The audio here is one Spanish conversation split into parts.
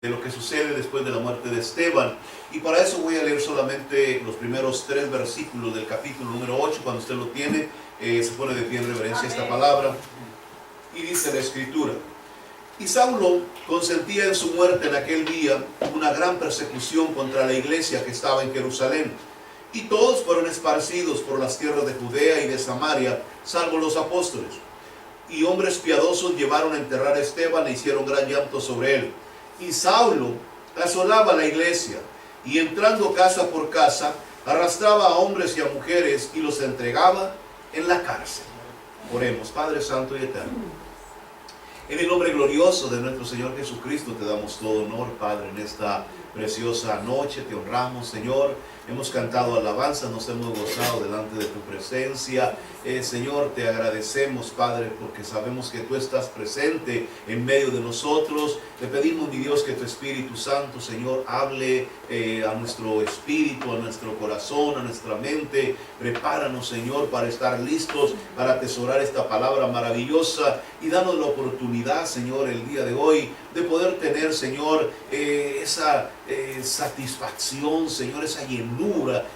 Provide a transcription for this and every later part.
de lo que sucede después de la muerte de Esteban. Y para eso voy a leer solamente los primeros 3 versículos del capítulo número 8. Cuando usted lo tiene, se pone de pie en reverencia a esta palabra. Y dice la Escritura: y Saulo consentía en su muerte en aquel día una gran persecución contra la iglesia que estaba en Jerusalén. Y todos fueron esparcidos por las tierras de Judea y de Samaria, salvo los apóstoles. Y hombres piadosos llevaron a enterrar a Esteban e hicieron gran llanto sobre él. Y Saulo asolaba la iglesia, y entrando casa por casa, arrastraba a hombres y a mujeres y los entregaba en la cárcel. Oremos. Padre Santo y Eterno, en el nombre glorioso de nuestro Señor Jesucristo te damos todo honor, Padre, en esta preciosa noche. Te honramos, Señor. Hemos cantado alabanza, nos hemos gozado delante de tu presencia. Señor, te agradecemos, Padre, porque sabemos que tú estás presente en medio de nosotros. Te pedimos, mi Dios, que tu Espíritu Santo, Señor, hable a nuestro espíritu, a nuestro corazón, a nuestra mente. Prepáranos, Señor, para estar listos, para atesorar esta palabra maravillosa. Y danos la oportunidad, Señor, el día de hoy, de poder tener, Señor, esa satisfacción, Señor, esa llenura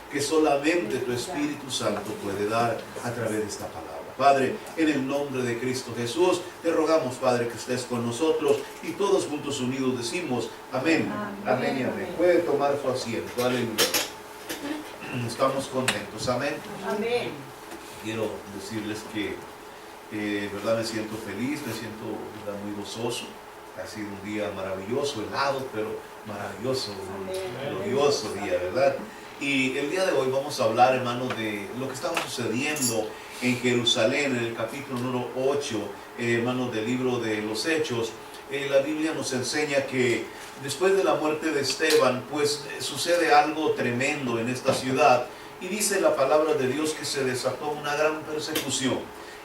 que solamente tu Espíritu Santo puede dar a través de esta palabra. Padre, en el nombre de Cristo Jesús, te rogamos, Padre, que estés con nosotros, y todos juntos unidos decimos amén, amén y amén. Puede tomar su asiento, aleluya. Estamos contentos, amén. Amén. Quiero decirles que verdad me siento feliz, me siento, verdad, muy gozoso. Ha sido un día maravilloso, helado, pero maravilloso, glorioso día, ¿verdad? Y el día de hoy vamos a hablar, hermano, de lo que estaba sucediendo en Jerusalén, en el capítulo número 8, hermano, del libro de los Hechos. La Biblia nos enseña que después de la muerte de Esteban, pues sucede algo tremendo en esta ciudad. Y dice la palabra de Dios que se desató una gran persecución.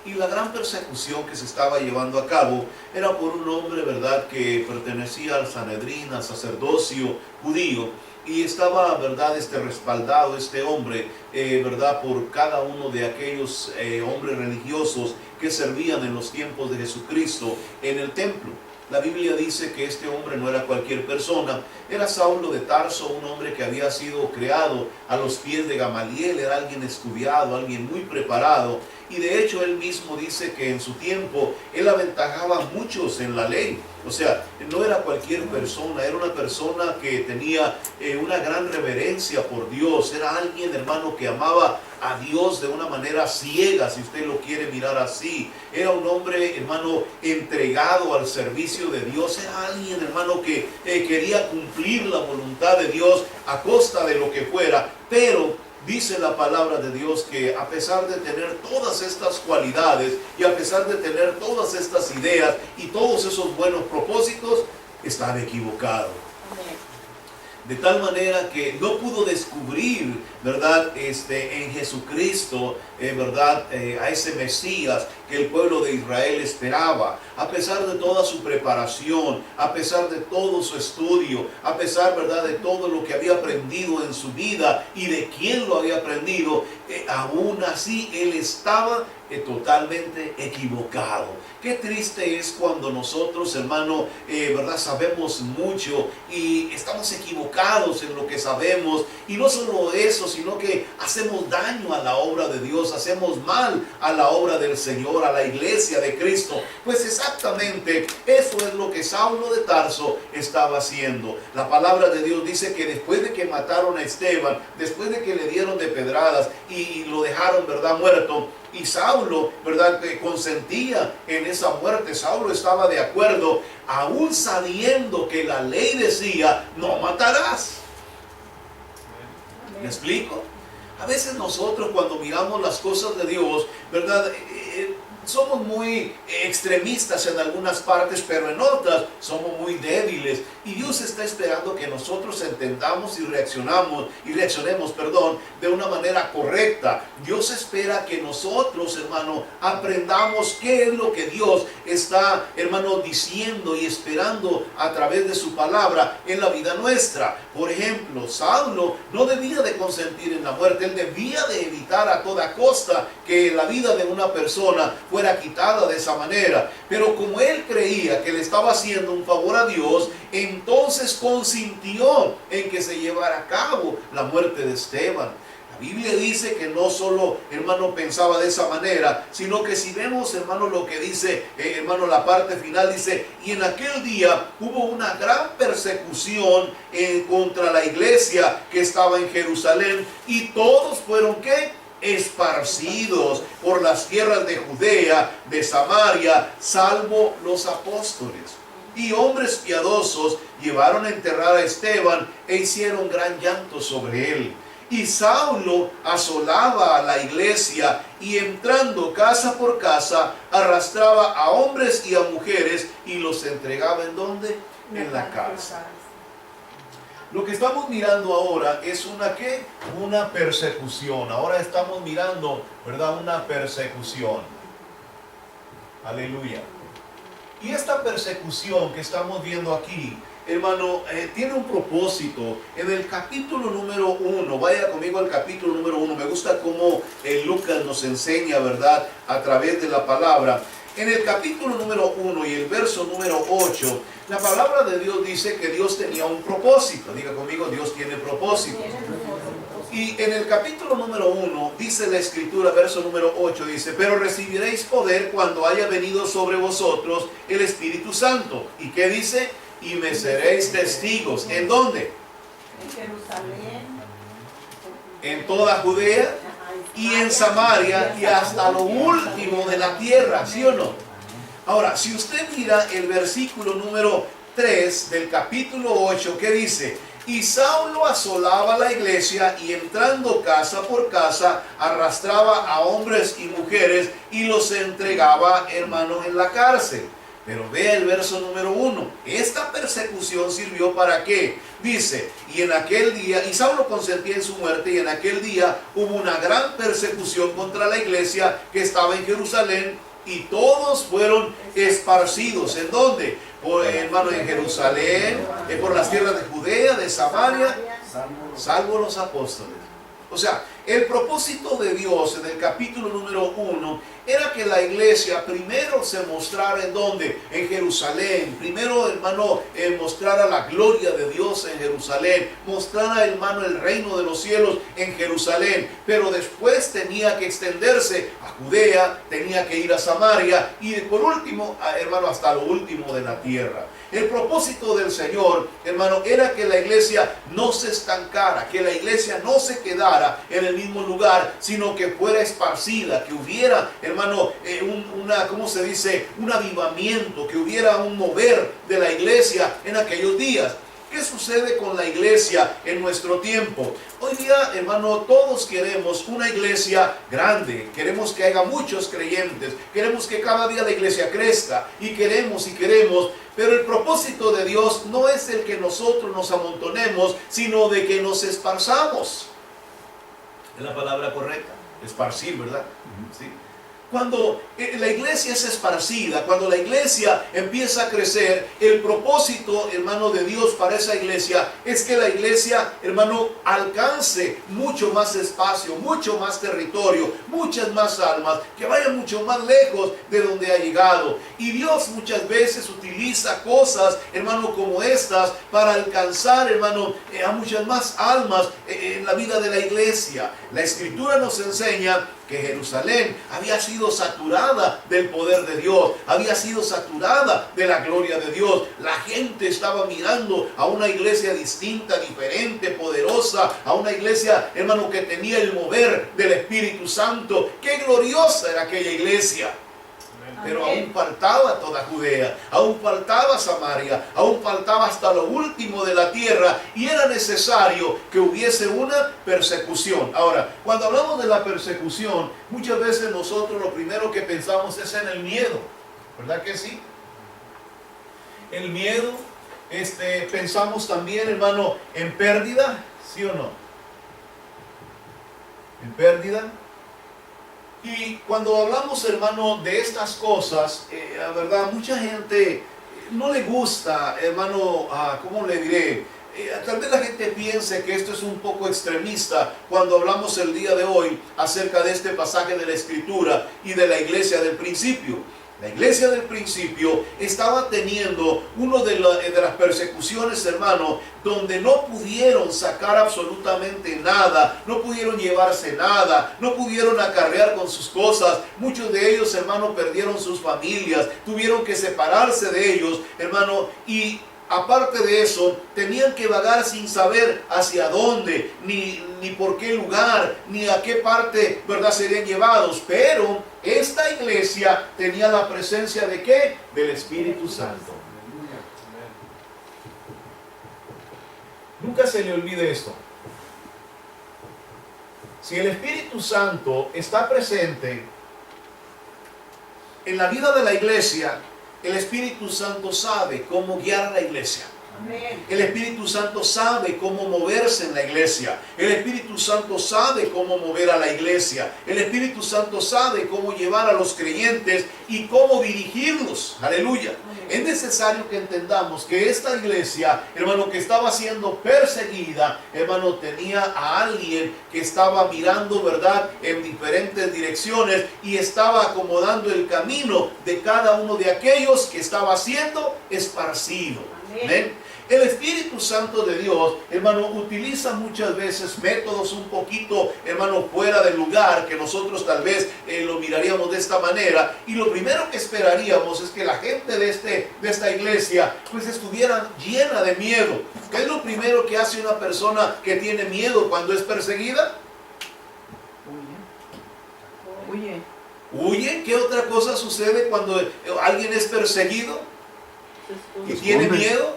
Y la gran persecución que se estaba llevando a cabo era por un hombre, ¿verdad?, que pertenecía al Sanedrín, al sacerdocio judío, y estaba, ¿verdad?, respaldado este hombre, ¿verdad?, por cada uno de aquellos hombres religiosos que servían en los tiempos de Jesucristo en el templo. La Biblia dice que este hombre no era cualquier persona, era Saulo de Tarso, un hombre que había sido creado a los pies de Gamaliel, era alguien estudiado, alguien muy preparado, y de hecho él mismo dice que en su tiempo él aventajaba a muchos en la ley. O sea, no era cualquier persona, era una persona que tenía una gran reverencia por Dios, era alguien, hermano, que amaba a Dios de una manera ciega, si usted lo quiere mirar así. Era un hombre, hermano, entregado al servicio de Dios, era alguien, hermano, que quería cumplir la voluntad de Dios a costa de lo que fuera. Pero dice la palabra de Dios que a pesar de tener todas estas cualidades y a pesar de tener todas estas ideas y todos esos buenos propósitos, estaba equivocado. De tal manera que no pudo descubrir, ¿verdad?, en Jesucristo, ¿verdad?, a ese Mesías que el pueblo de Israel esperaba. A pesar de toda su preparación, a pesar de todo su estudio, a pesar, ¿verdad?, de todo lo que había aprendido en su vida y de quién lo había aprendido, aún así él estaba totalmente equivocado. Qué triste es cuando nosotros, hermano, ¿verdad?, sabemos mucho y estamos equivocados en lo que sabemos. Y no solo eso, sino que hacemos daño a la obra de Dios, hacemos mal a la obra del Señor, a la iglesia de Cristo. Pues exactamente eso es lo que Saulo de Tarso estaba haciendo. La palabra de Dios dice que después de que mataron a Esteban, después de que le dieron de pedradas y lo dejaron, ¿verdad?, muerto, y Saulo, ¿verdad?, que consentía en esa muerte, Saulo estaba de acuerdo, aún sabiendo que la ley decía, no matarás. ¿Me explico? A veces nosotros, cuando miramos las cosas de Dios, ¿verdad?, somos muy extremistas en algunas partes, pero en otras somos muy débiles. Y Dios está esperando que nosotros entendamos y reaccionemos, de una manera correcta. Dios espera que nosotros, hermano, aprendamos qué es lo que Dios está, hermano, diciendo y esperando a través de su palabra en la vida nuestra. Por ejemplo, Saulo no debía de consentir en la muerte. Él debía de evitar a toda costa que la vida de una persona fuera fuera quitada de esa manera. Pero como él creía que le estaba haciendo un favor a Dios, entonces consintió en que se llevara a cabo la muerte de Esteban. La Biblia dice que no solo, hermano, pensaba de esa manera, sino que si vemos, hermano, lo que dice, hermano, la parte final dice, y en aquel día hubo una gran persecución contra la iglesia que estaba en Jerusalén, y todos fueron, ¿qué? Esparcidos por las tierras de Judea, de Samaria, salvo los apóstoles. Y hombres piadosos llevaron a enterrar a Esteban e hicieron gran llanto sobre él. Y Saulo asolaba a la iglesia y entrando casa por casa arrastraba a hombres y a mujeres y los entregaba ¿en dónde? En la cárcel. Lo que estamos mirando ahora es ¿qué? Una persecución. Ahora estamos mirando, ¿verdad? Una persecución. Aleluya. Y esta persecución que estamos viendo aquí, hermano, tiene un propósito. En el capítulo número 1, vaya conmigo al capítulo número 1. Me gusta cómo Lucas nos enseña, ¿verdad? A través de la palabra. En el capítulo número 1 y el verso número 8, la palabra de Dios dice que Dios tenía un propósito. Diga conmigo, Dios tiene propósito. Y en el capítulo número 1 dice la escritura, verso número 8, dice, pero recibiréis poder cuando haya venido sobre vosotros el Espíritu Santo. ¿Y qué dice? Y me seréis testigos. ¿En dónde? En Jerusalén. En toda Judea y en Samaria y hasta lo último de la tierra. ¿Sí o no? Ahora, si usted mira el versículo número 3 del capítulo 8, ¿qué dice? Y Saulo asolaba la iglesia y entrando casa por casa arrastraba a hombres y mujeres y los entregaba, hermanos, en la cárcel. Pero vea el verso número 1. Esta persecución sirvió ¿para qué? Dice, y en aquel día, y Saulo consentía en su muerte, y en aquel día hubo una gran persecución contra la iglesia que estaba en Jerusalén, y todos fueron esparcidos. ¿En dónde? Hermano, en Jerusalén, por las tierras de Judea, de Samaria, salvo los apóstoles. O sea, el propósito de Dios en el capítulo número 1 era que la iglesia primero se mostrara ¿en dónde? En Jerusalén. Primero, hermano, mostrara la gloria de Dios en Jerusalén. Mostrara, hermano, el reino de los cielos en Jerusalén. Pero después tenía que extenderse a Judea, tenía que ir a Samaria y por último, hermano, hasta lo último de la tierra. El propósito del Señor, hermano, era que la iglesia no se estancara, que la iglesia no se quedara en el mismo lugar, sino que fuera esparcida, que hubiera, hermano, ¿cómo se dice? Un avivamiento, que hubiera un mover de la iglesia en aquellos días. ¿Qué sucede con la iglesia en nuestro tiempo? Hoy día, hermano, todos queremos una iglesia grande, queremos que haya muchos creyentes, queremos que cada día la iglesia crezca y queremos, pero el propósito de Dios no es el que nosotros nos amontonemos, sino de que nos esparzamos. Es la palabra correcta, esparcir, ¿verdad? Sí. Cuando la iglesia es esparcida, cuando la iglesia empieza a crecer, el propósito, hermano, de Dios para esa iglesia es que la iglesia, hermano, alcance mucho más espacio, mucho más territorio, muchas más almas, que vayan mucho más lejos de donde ha llegado. Y Dios muchas veces utiliza cosas, hermano, como estas para alcanzar, hermano, a muchas más almas en la vida de la iglesia. La Escritura nos enseña que Jerusalén había sido saturada del poder de Dios, había sido saturada de la gloria de Dios. La gente estaba mirando a una iglesia distinta, diferente, poderosa, a una iglesia, hermano, que tenía el mover del Espíritu Santo. ¡Qué gloriosa era aquella iglesia! Pero aún faltaba toda Judea, aún faltaba Samaria, aún faltaba hasta lo último de la tierra y era necesario que hubiese una persecución. Ahora, cuando hablamos de la persecución, muchas veces nosotros lo primero que pensamos es en el miedo, ¿verdad que sí? El miedo, pensamos también, hermano, en pérdida, ¿sí o no? En pérdida. Y cuando hablamos, hermano, de estas cosas, la verdad, mucha gente no le gusta, hermano, ¿cómo le diré? tal vez la gente piense que esto es un poco extremista cuando hablamos el día de hoy acerca de este pasaje de la Escritura y de la iglesia del principio. La iglesia del principio estaba teniendo una de las persecuciones, hermano, donde no pudieron sacar absolutamente nada, no pudieron llevarse nada, no pudieron acarrear con sus cosas. Muchos de ellos, hermano, perdieron sus familias, tuvieron que separarse de ellos, hermano, y aparte de eso, tenían que vagar sin saber hacia dónde, ni por qué lugar, ni a qué parte, ¿verdad?, serían llevados. Pero esta iglesia tenía la presencia ¿de qué? Del Espíritu Santo. Nunca se le olvide esto. Si el Espíritu Santo está presente en la vida de la iglesia, el Espíritu Santo sabe cómo guiar a la iglesia. Amén. El Espíritu Santo sabe cómo moverse en la iglesia. El Espíritu Santo sabe cómo mover a la iglesia. El Espíritu Santo sabe cómo llevar a los creyentes y cómo dirigirlos. Aleluya. Es necesario que entendamos que esta iglesia, hermano, que estaba siendo perseguida, hermano, tenía a alguien que estaba mirando, ¿verdad?, en diferentes direcciones y estaba acomodando el camino de cada uno de aquellos que estaba siendo esparcido. Amén. El Espíritu Santo de Dios, hermano, utiliza muchas veces métodos un poquito, hermano, fuera del lugar, que nosotros tal vez lo miraríamos de esta manera. Y lo primero que esperaríamos es que la gente de esta iglesia pues estuviera llena de miedo. ¿Qué es lo primero que hace una persona que tiene miedo cuando es perseguida? Huye. ¿Huye? ¿Qué otra cosa sucede cuando alguien es perseguido y tiene miedo?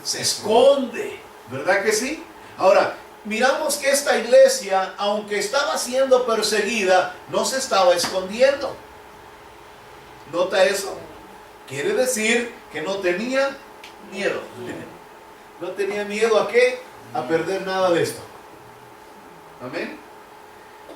Se esconde, ¿verdad que sí? Ahora, miramos que esta iglesia, aunque estaba siendo perseguida, no se estaba escondiendo. ¿Nota eso? Quiere decir que no tenía miedo. No tenía miedo ¿a qué? A perder nada de esto. Amén.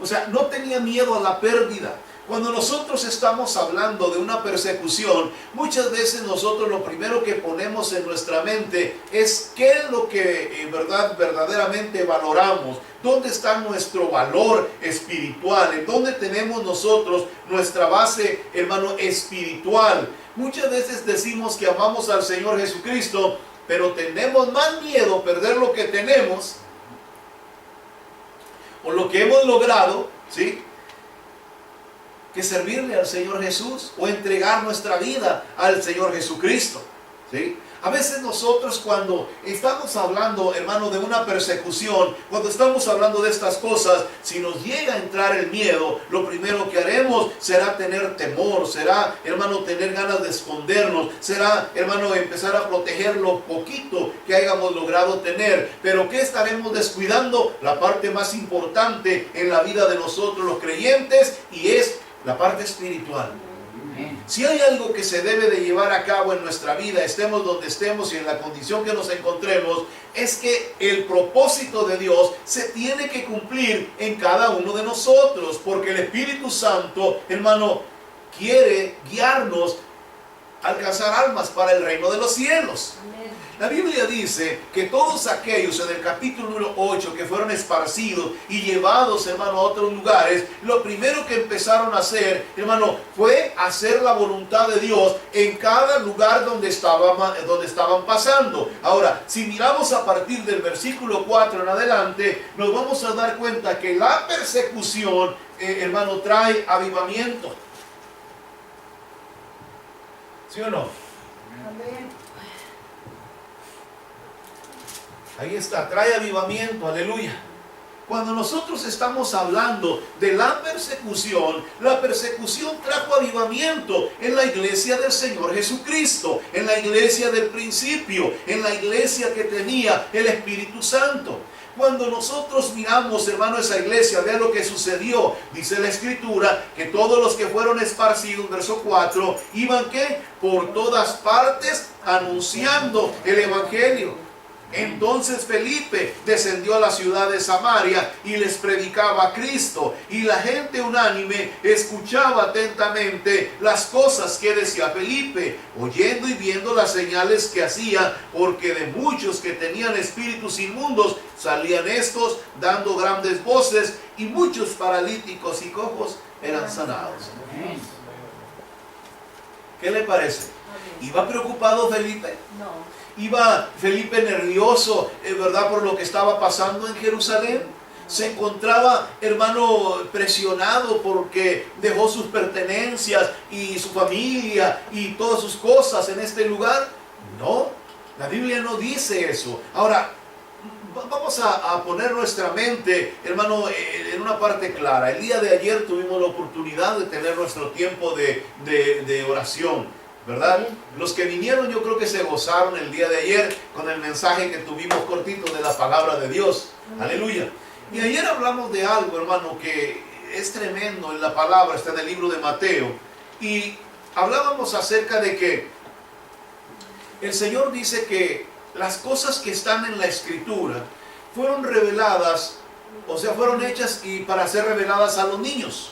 O sea, no tenía miedo a la pérdida. Cuando nosotros estamos hablando de una persecución, muchas veces nosotros lo primero que ponemos en nuestra mente es qué es lo que verdaderamente valoramos, dónde está nuestro valor espiritual, en dónde tenemos nosotros nuestra base, hermano, espiritual. Muchas veces decimos que amamos al Señor Jesucristo, pero tenemos más miedo a perder lo que tenemos o lo que hemos logrado, ¿sí?, que servirle al Señor Jesús o entregar nuestra vida al Señor Jesucristo, ¿sí? A veces nosotros cuando estamos hablando, hermano, de una persecución, cuando estamos hablando de estas cosas, si nos llega a entrar el miedo, lo primero que haremos será tener temor, será, hermano, tener ganas de escondernos, será, hermano, empezar a proteger lo poquito que hayamos logrado tener. Pero ¿qué estaremos descuidando? La parte más importante en la vida de nosotros los creyentes, y es la parte espiritual. Si hay algo que se debe de llevar a cabo en nuestra vida, estemos donde estemos y en la condición que nos encontremos, es que el propósito de Dios se tiene que cumplir en cada uno de nosotros, porque el Espíritu Santo, hermano, quiere guiarnos a alcanzar almas para el reino de los cielos. Amén. La Biblia dice que todos aquellos en el capítulo número 8 que fueron esparcidos y llevados, hermano, a otros lugares, lo primero que empezaron a hacer, hermano, fue hacer la voluntad de Dios en cada lugar donde estaban pasando. Ahora, si miramos a partir del versículo 4 en adelante, nos vamos a dar cuenta que la persecución, hermano, trae avivamiento. ¿Sí o no? Amén. Ahí está, trae avivamiento, aleluya. Cuando nosotros estamos hablando de la persecución trajo avivamiento en la iglesia del Señor Jesucristo, en la iglesia del principio, en la iglesia que tenía el Espíritu Santo. Cuando nosotros miramos, hermano, esa iglesia, vean lo que sucedió. Dice la Escritura que todos los que fueron esparcidos, verso 4, iban ¿qué? Por todas partes anunciando el Evangelio. Entonces Felipe descendió a la ciudad de Samaria y les predicaba a Cristo. Y la gente unánime escuchaba atentamente las cosas que decía Felipe, oyendo y viendo las señales que hacía, porque de muchos que tenían espíritus inmundos salían estos dando grandes voces, y muchos paralíticos y cojos eran sanados. ¿Qué le parece? ¿Iba preocupado Felipe? No. ¿Iba Felipe nervioso, verdad, por lo que estaba pasando en Jerusalén? ¿Se encontraba, hermano, presionado porque dejó sus pertenencias y su familia y todas sus cosas en este lugar? No, la Biblia no dice eso. Ahora, vamos a poner nuestra mente, hermano, en una parte clara. El día de ayer tuvimos la oportunidad de tener nuestro tiempo de oración, ¿verdad? Los que vinieron yo creo que se gozaron el día de ayer con el mensaje que tuvimos cortito de la palabra de Dios. Aleluya. Y ayer hablamos de algo, hermano, que es tremendo en la palabra, está en el libro de Mateo. Y hablábamos acerca de que el Señor dice que las cosas que están en la Escritura fueron reveladas, o sea, fueron hechas y para ser reveladas a los niños.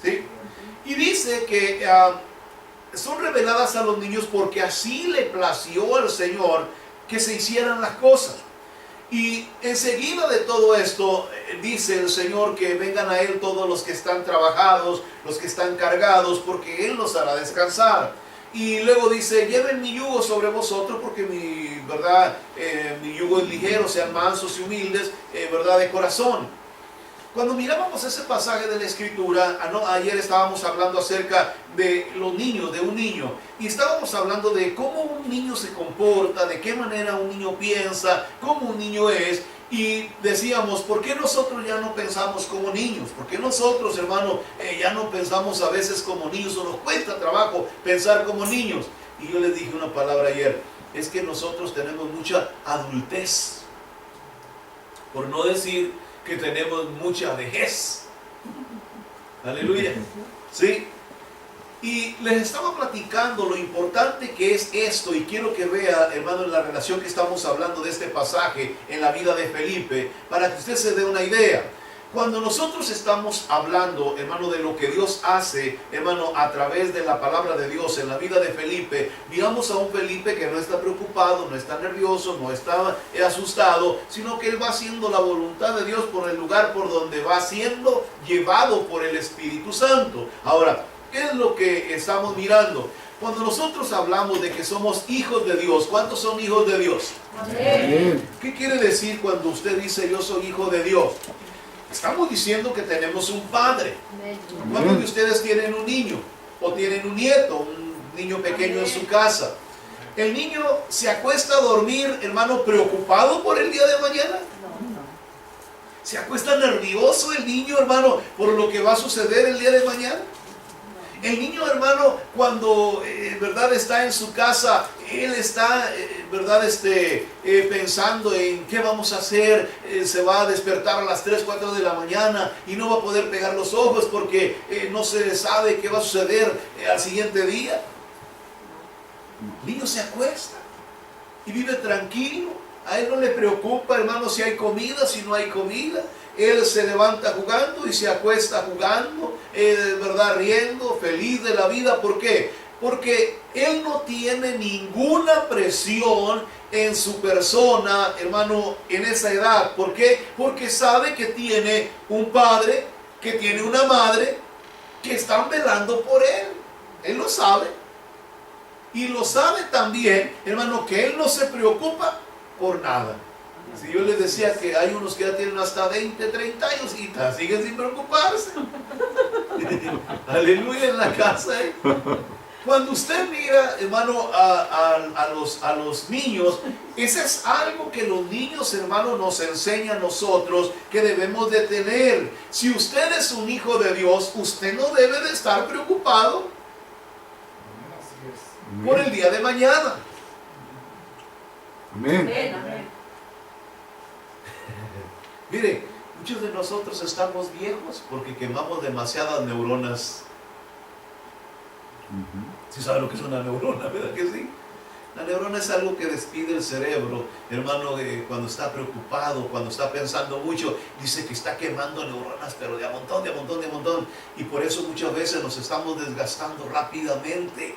¿Sí? Y dice que son reveladas a los niños porque así le plació al Señor que se hicieran las cosas. Y enseguida de todo esto dice el Señor que vengan a Él todos los que están trabajados, los que están cargados, porque Él los hará descansar. Y luego dice, lleven mi yugo sobre vosotros, porque mi yugo es ligero, sean mansos y humildes, verdad, de corazón. Cuando mirábamos ese pasaje de la Escritura, ayer estábamos hablando acerca de los niños, de un niño, y estábamos hablando de cómo un niño se comporta, de qué manera un niño piensa, cómo un niño es, y decíamos, ¿por qué nosotros ya no pensamos como niños? ¿Por qué nosotros, hermano, ya no pensamos a veces como niños, o nos cuesta trabajo pensar como niños? Y yo les dije una palabra ayer, es que nosotros tenemos mucha adultez, por no decir que tenemos mucha vejez. Aleluya. ¿Sí? Y les estaba platicando lo importante que es esto, y quiero que vea, hermano, en la relación que estamos hablando de este pasaje en la vida de Felipe, para que usted se dé una idea. Cuando nosotros estamos hablando, hermano, de lo que Dios hace, hermano, a través de la palabra de Dios en la vida de Felipe, miramos a un Felipe que no está preocupado, no está nervioso, no está asustado, sino que él va haciendo la voluntad de Dios por el lugar por donde va siendo llevado por el Espíritu Santo. Ahora, ¿qué es lo que estamos mirando? Cuando nosotros hablamos de que somos hijos de Dios, ¿cuántos son hijos de Dios? Amén. ¿Qué quiere decir cuando usted dice yo soy hijo de Dios? Estamos diciendo que tenemos un padre. ¿Cuántos de ustedes tienen un niño? O tienen un nieto, un niño pequeño en su casa. ¿El niño se acuesta a dormir, hermano, preocupado por el día de mañana? ¿Se acuesta nervioso el niño, hermano, por lo que va a suceder el día de mañana? El niño, hermano, cuando verdad está en su casa, él está verdad pensando en qué vamos a hacer. Se va a despertar a las 3, 4 de la mañana y no va a poder pegar los ojos porque no se sabe qué va a suceder al siguiente día. El niño se acuesta y vive tranquilo. A él no le preocupa, hermano, si hay comida, si no hay comida. Él se levanta jugando y se acuesta jugando, ¿verdad? Riendo, feliz de la vida. ¿Por qué? Porque él no tiene ninguna presión en su persona, hermano, en esa edad. ¿Por qué? Porque sabe que tiene un padre, que tiene una madre, que están velando por él. Él lo sabe. Y lo sabe también, hermano, que él no se preocupa por nada. Si yo les decía que hay unos que ya tienen hasta 20, 30 años y siguen sin preocuparse. Aleluya en la casa. Cuando usted mira, hermano, a los niños, ese es algo que los niños, hermano, nos enseñan a nosotros que debemos de tener. Si usted es un hijo de Dios, usted no debe de estar preocupado por el día de mañana. Amén. Amén. Mire, muchos de nosotros estamos viejos porque quemamos demasiadas neuronas. ¿Sí sabe lo que es una neurona, verdad que sí? La neurona es algo que despide el cerebro, hermano, cuando está preocupado, cuando está pensando mucho. Dice que está quemando neuronas, pero de a montón, de a montón, de a montón. Y por eso muchas veces nos estamos desgastando rápidamente.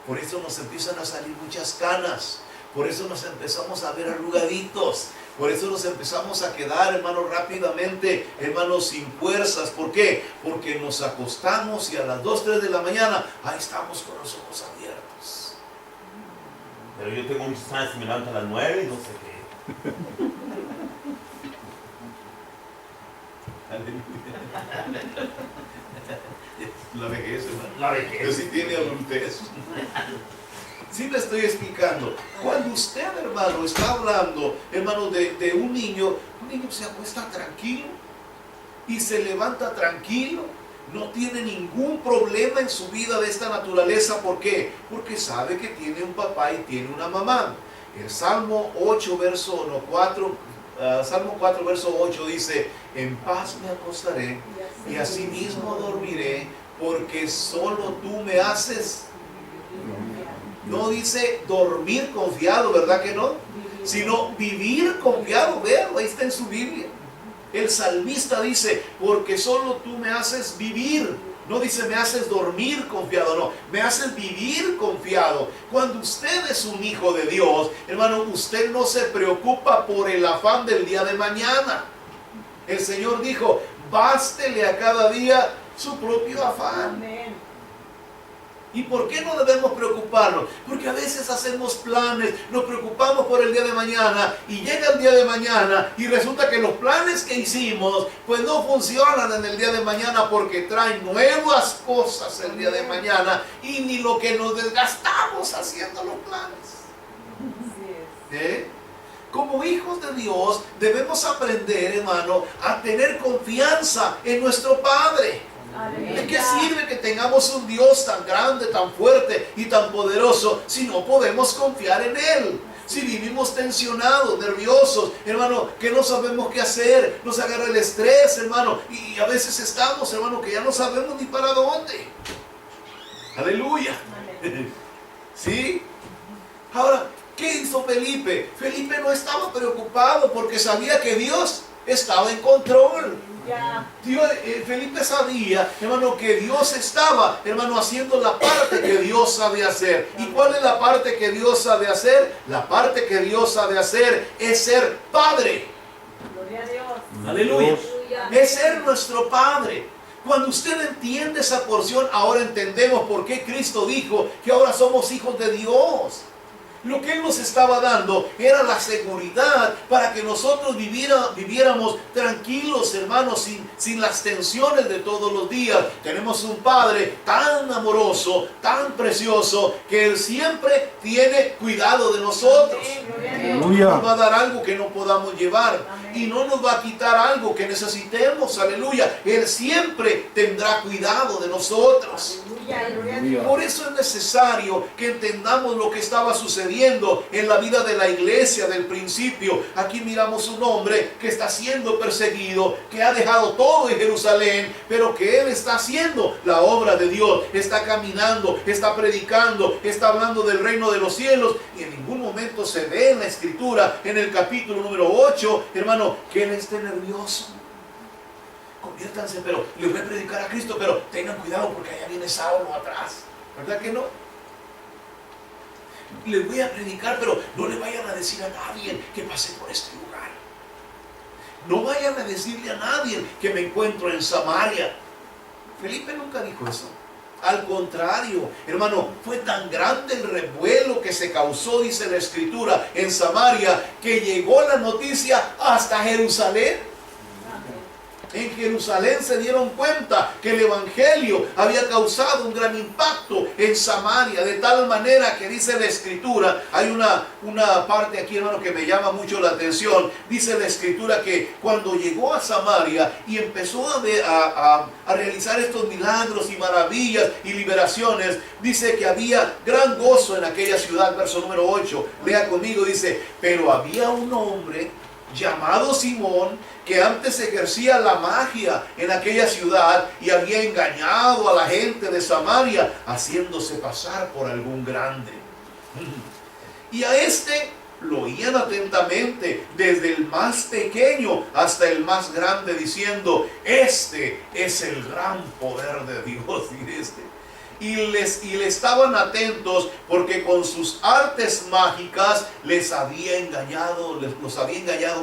Por eso nos empiezan a salir muchas canas. Por eso nos empezamos a ver arrugaditos. Por eso nos empezamos a quedar, hermano, rápidamente, hermano, sin fuerzas. ¿Por qué? Porque nos acostamos y a las 2, 3 de la mañana, ahí estamos con los ojos abiertos. Pero yo tengo muchos años y me levanto a las 9 y no sé qué. La vejez, hermano. La vejez. Pero sí tiene adultez. Sí le estoy explicando. Cuando usted, hermano, está hablando, hermano, de un niño se acuesta tranquilo y se levanta tranquilo. No tiene ningún problema en su vida de esta naturaleza. ¿Por qué? Porque sabe que tiene un papá y tiene una mamá. El Salmo 8, Salmo 4, verso 8 dice: en paz me acostaré y asimismo dormiré, porque solo tú me haces. No dice dormir confiado, ¿verdad que no? Sino vivir confiado. Vean, ahí está en su Biblia. El salmista dice: porque solo tú me haces vivir. No dice me haces dormir confiado, no, me haces vivir confiado. Cuando usted es un hijo de Dios, hermano, usted no se preocupa por el afán del día de mañana. El Señor dijo: bástele a cada día su propio afán. Amén. ¿Y por qué no debemos preocuparnos? Porque a veces hacemos planes, nos preocupamos por el día de mañana y llega el día de mañana y resulta que los planes que hicimos pues no funcionan en el día de mañana, porque traen nuevas cosas el día de mañana y ni lo que nos desgastamos haciendo los planes. Como hijos de Dios debemos aprender, hermano, a tener confianza en nuestro Padre. ¿De qué sirve que tengamos un Dios tan grande, tan fuerte y tan poderoso si no podemos confiar en Él? Si vivimos tensionados, nerviosos, hermano, que no sabemos qué hacer, nos agarra el estrés, hermano, y a veces estamos, hermano, que ya no sabemos ni para dónde. Aleluya. ¿Sí? Ahora, ¿qué hizo Felipe? Felipe no estaba preocupado porque sabía que Dios estaba en control. Felipe sabía, hermano, que Dios estaba, hermano, haciendo la parte que Dios sabe hacer. ¿Y cuál es la parte que Dios sabe hacer? La parte que Dios sabe hacer es ser Padre. Gloria a Dios. Aleluya. Es ser nuestro Padre. Cuando usted entiende esa porción, ahora entendemos por qué Cristo dijo que ahora somos hijos de Dios. Lo que Él nos estaba dando era la seguridad para que nosotros viviéramos tranquilos, hermanos, sin las tensiones de todos los días. Tenemos un Padre tan amoroso, tan precioso, que Él siempre tiene cuidado de nosotros. No nos va a dar algo que no podamos llevar. Y no nos va a quitar algo que necesitemos. Aleluya. Él siempre tendrá cuidado de nosotros. Por eso es necesario que entendamos lo que estaba sucediendo en la vida de la iglesia del principio. Aquí miramos un hombre que está siendo perseguido, que ha dejado todo en Jerusalén, pero que él está haciendo la obra de Dios, está caminando, está predicando, está hablando del reino de los cielos, y en ningún momento se ve en la escritura, en el capítulo número 8, hermano, que él esté nervioso. Conviértanse, pero les voy a predicar a Cristo, pero tengan cuidado porque allá viene Saulo atrás. ¿Verdad que no? Les voy a predicar, pero no le vayan a decir a nadie que pasé por este lugar. No vayan a decirle a nadie que me encuentro en Samaria. Felipe nunca dijo eso. Al contrario, hermano, fue tan grande el revuelo que se causó, dice la escritura, en Samaria, que llegó la noticia hasta Jerusalén. En Jerusalén se dieron cuenta que el evangelio había causado un gran impacto en Samaria, de tal manera que dice la escritura, hay una parte aquí, hermano, que me llama mucho la atención. Dice la escritura que cuando llegó a Samaria y empezó a realizar estos milagros y maravillas y liberaciones, dice que había gran gozo en aquella ciudad. Verso número 8, lea conmigo, dice: pero había un hombre llamado Simón, que antes ejercía la magia en aquella ciudad y había engañado a la gente de Samaria, haciéndose pasar por algún grande. Y a este lo oían atentamente, desde el más pequeño hasta el más grande, diciendo: este es el gran poder de Dios. Y le estaban atentos, porque con sus artes mágicas los había engañado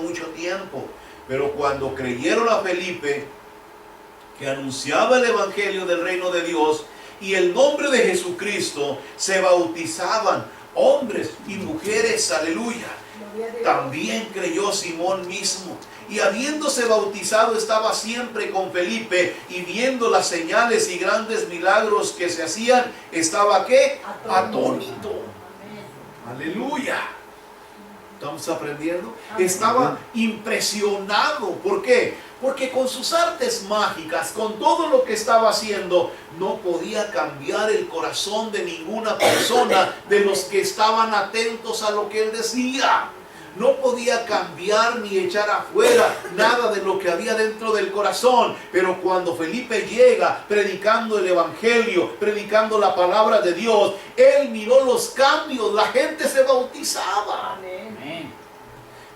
mucho tiempo. Pero cuando creyeron a Felipe, que anunciaba el evangelio del reino de Dios y el nombre de Jesucristo, se bautizaban hombres y mujeres. Aleluya. También creyó Simón mismo, y habiéndose bautizado estaba siempre con Felipe, y viendo las señales y grandes milagros que se hacían, estaba ¿qué? Atónito. Aleluya. ¿Estamos aprendiendo? Estaba impresionado. ¿Por qué? Porque con sus artes mágicas, con todo lo que estaba haciendo, no podía cambiar el corazón de ninguna persona de los que estaban atentos a lo que él decía. No podía cambiar ni echar afuera nada de lo que había dentro del corazón. Pero cuando Felipe llega predicando el evangelio, predicando la palabra de Dios, él miró los cambios. La gente se bautizaba. Amén.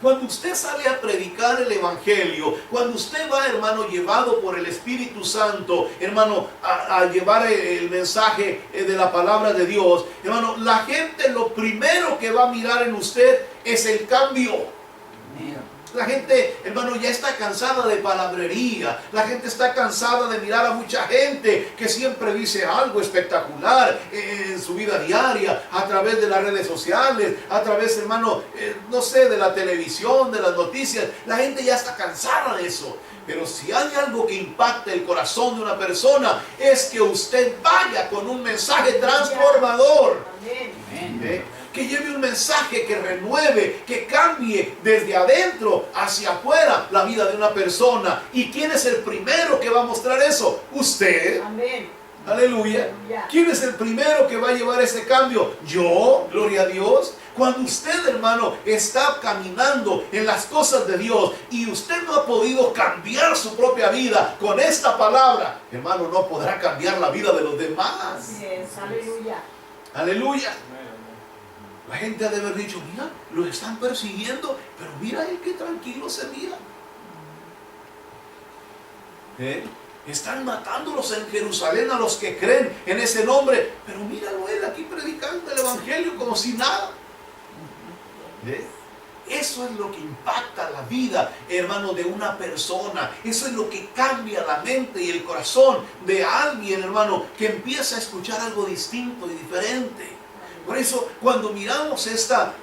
Cuando usted sale a predicar el evangelio, cuando usted va, hermano, llevado por el Espíritu Santo, hermano, a llevar el mensaje de la palabra de Dios, hermano, la gente lo primero que va a mirar en usted es el cambio. La gente, hermano, ya está cansada de palabrería. La gente está cansada de mirar a mucha gente que siempre dice algo espectacular en su vida diaria, a través de las redes sociales, a través, hermano, no sé, de la televisión, de las noticias. La gente ya está cansada de eso. Pero si hay algo que impacta el corazón de una persona, es que usted vaya con un mensaje transformador. Amén. Que lleve un mensaje que renueve, que cambie desde adentro hacia afuera la vida de una persona. ¿Y quién es el primero que va a mostrar eso? Usted. Amén. Aleluya. ¿Quién es el primero que va a llevar ese cambio? Yo, gloria a Dios. Cuando usted, hermano, está caminando en las cosas de Dios y usted no ha podido cambiar su propia vida con esta palabra, hermano, no podrá cambiar la vida de los demás. Yes. Aleluya. Aleluya. La gente ha de haber dicho: mira, lo están persiguiendo, pero mira él qué tranquilo se mira. Están matándolos en Jerusalén a los que creen en ese nombre, pero míralo él aquí predicando el evangelio como si nada. Eso es lo que impacta la vida, hermano, de una persona. Eso es lo que cambia la mente y el corazón de alguien, hermano, que empieza a escuchar algo distinto y diferente. Por eso, cuando miramos esta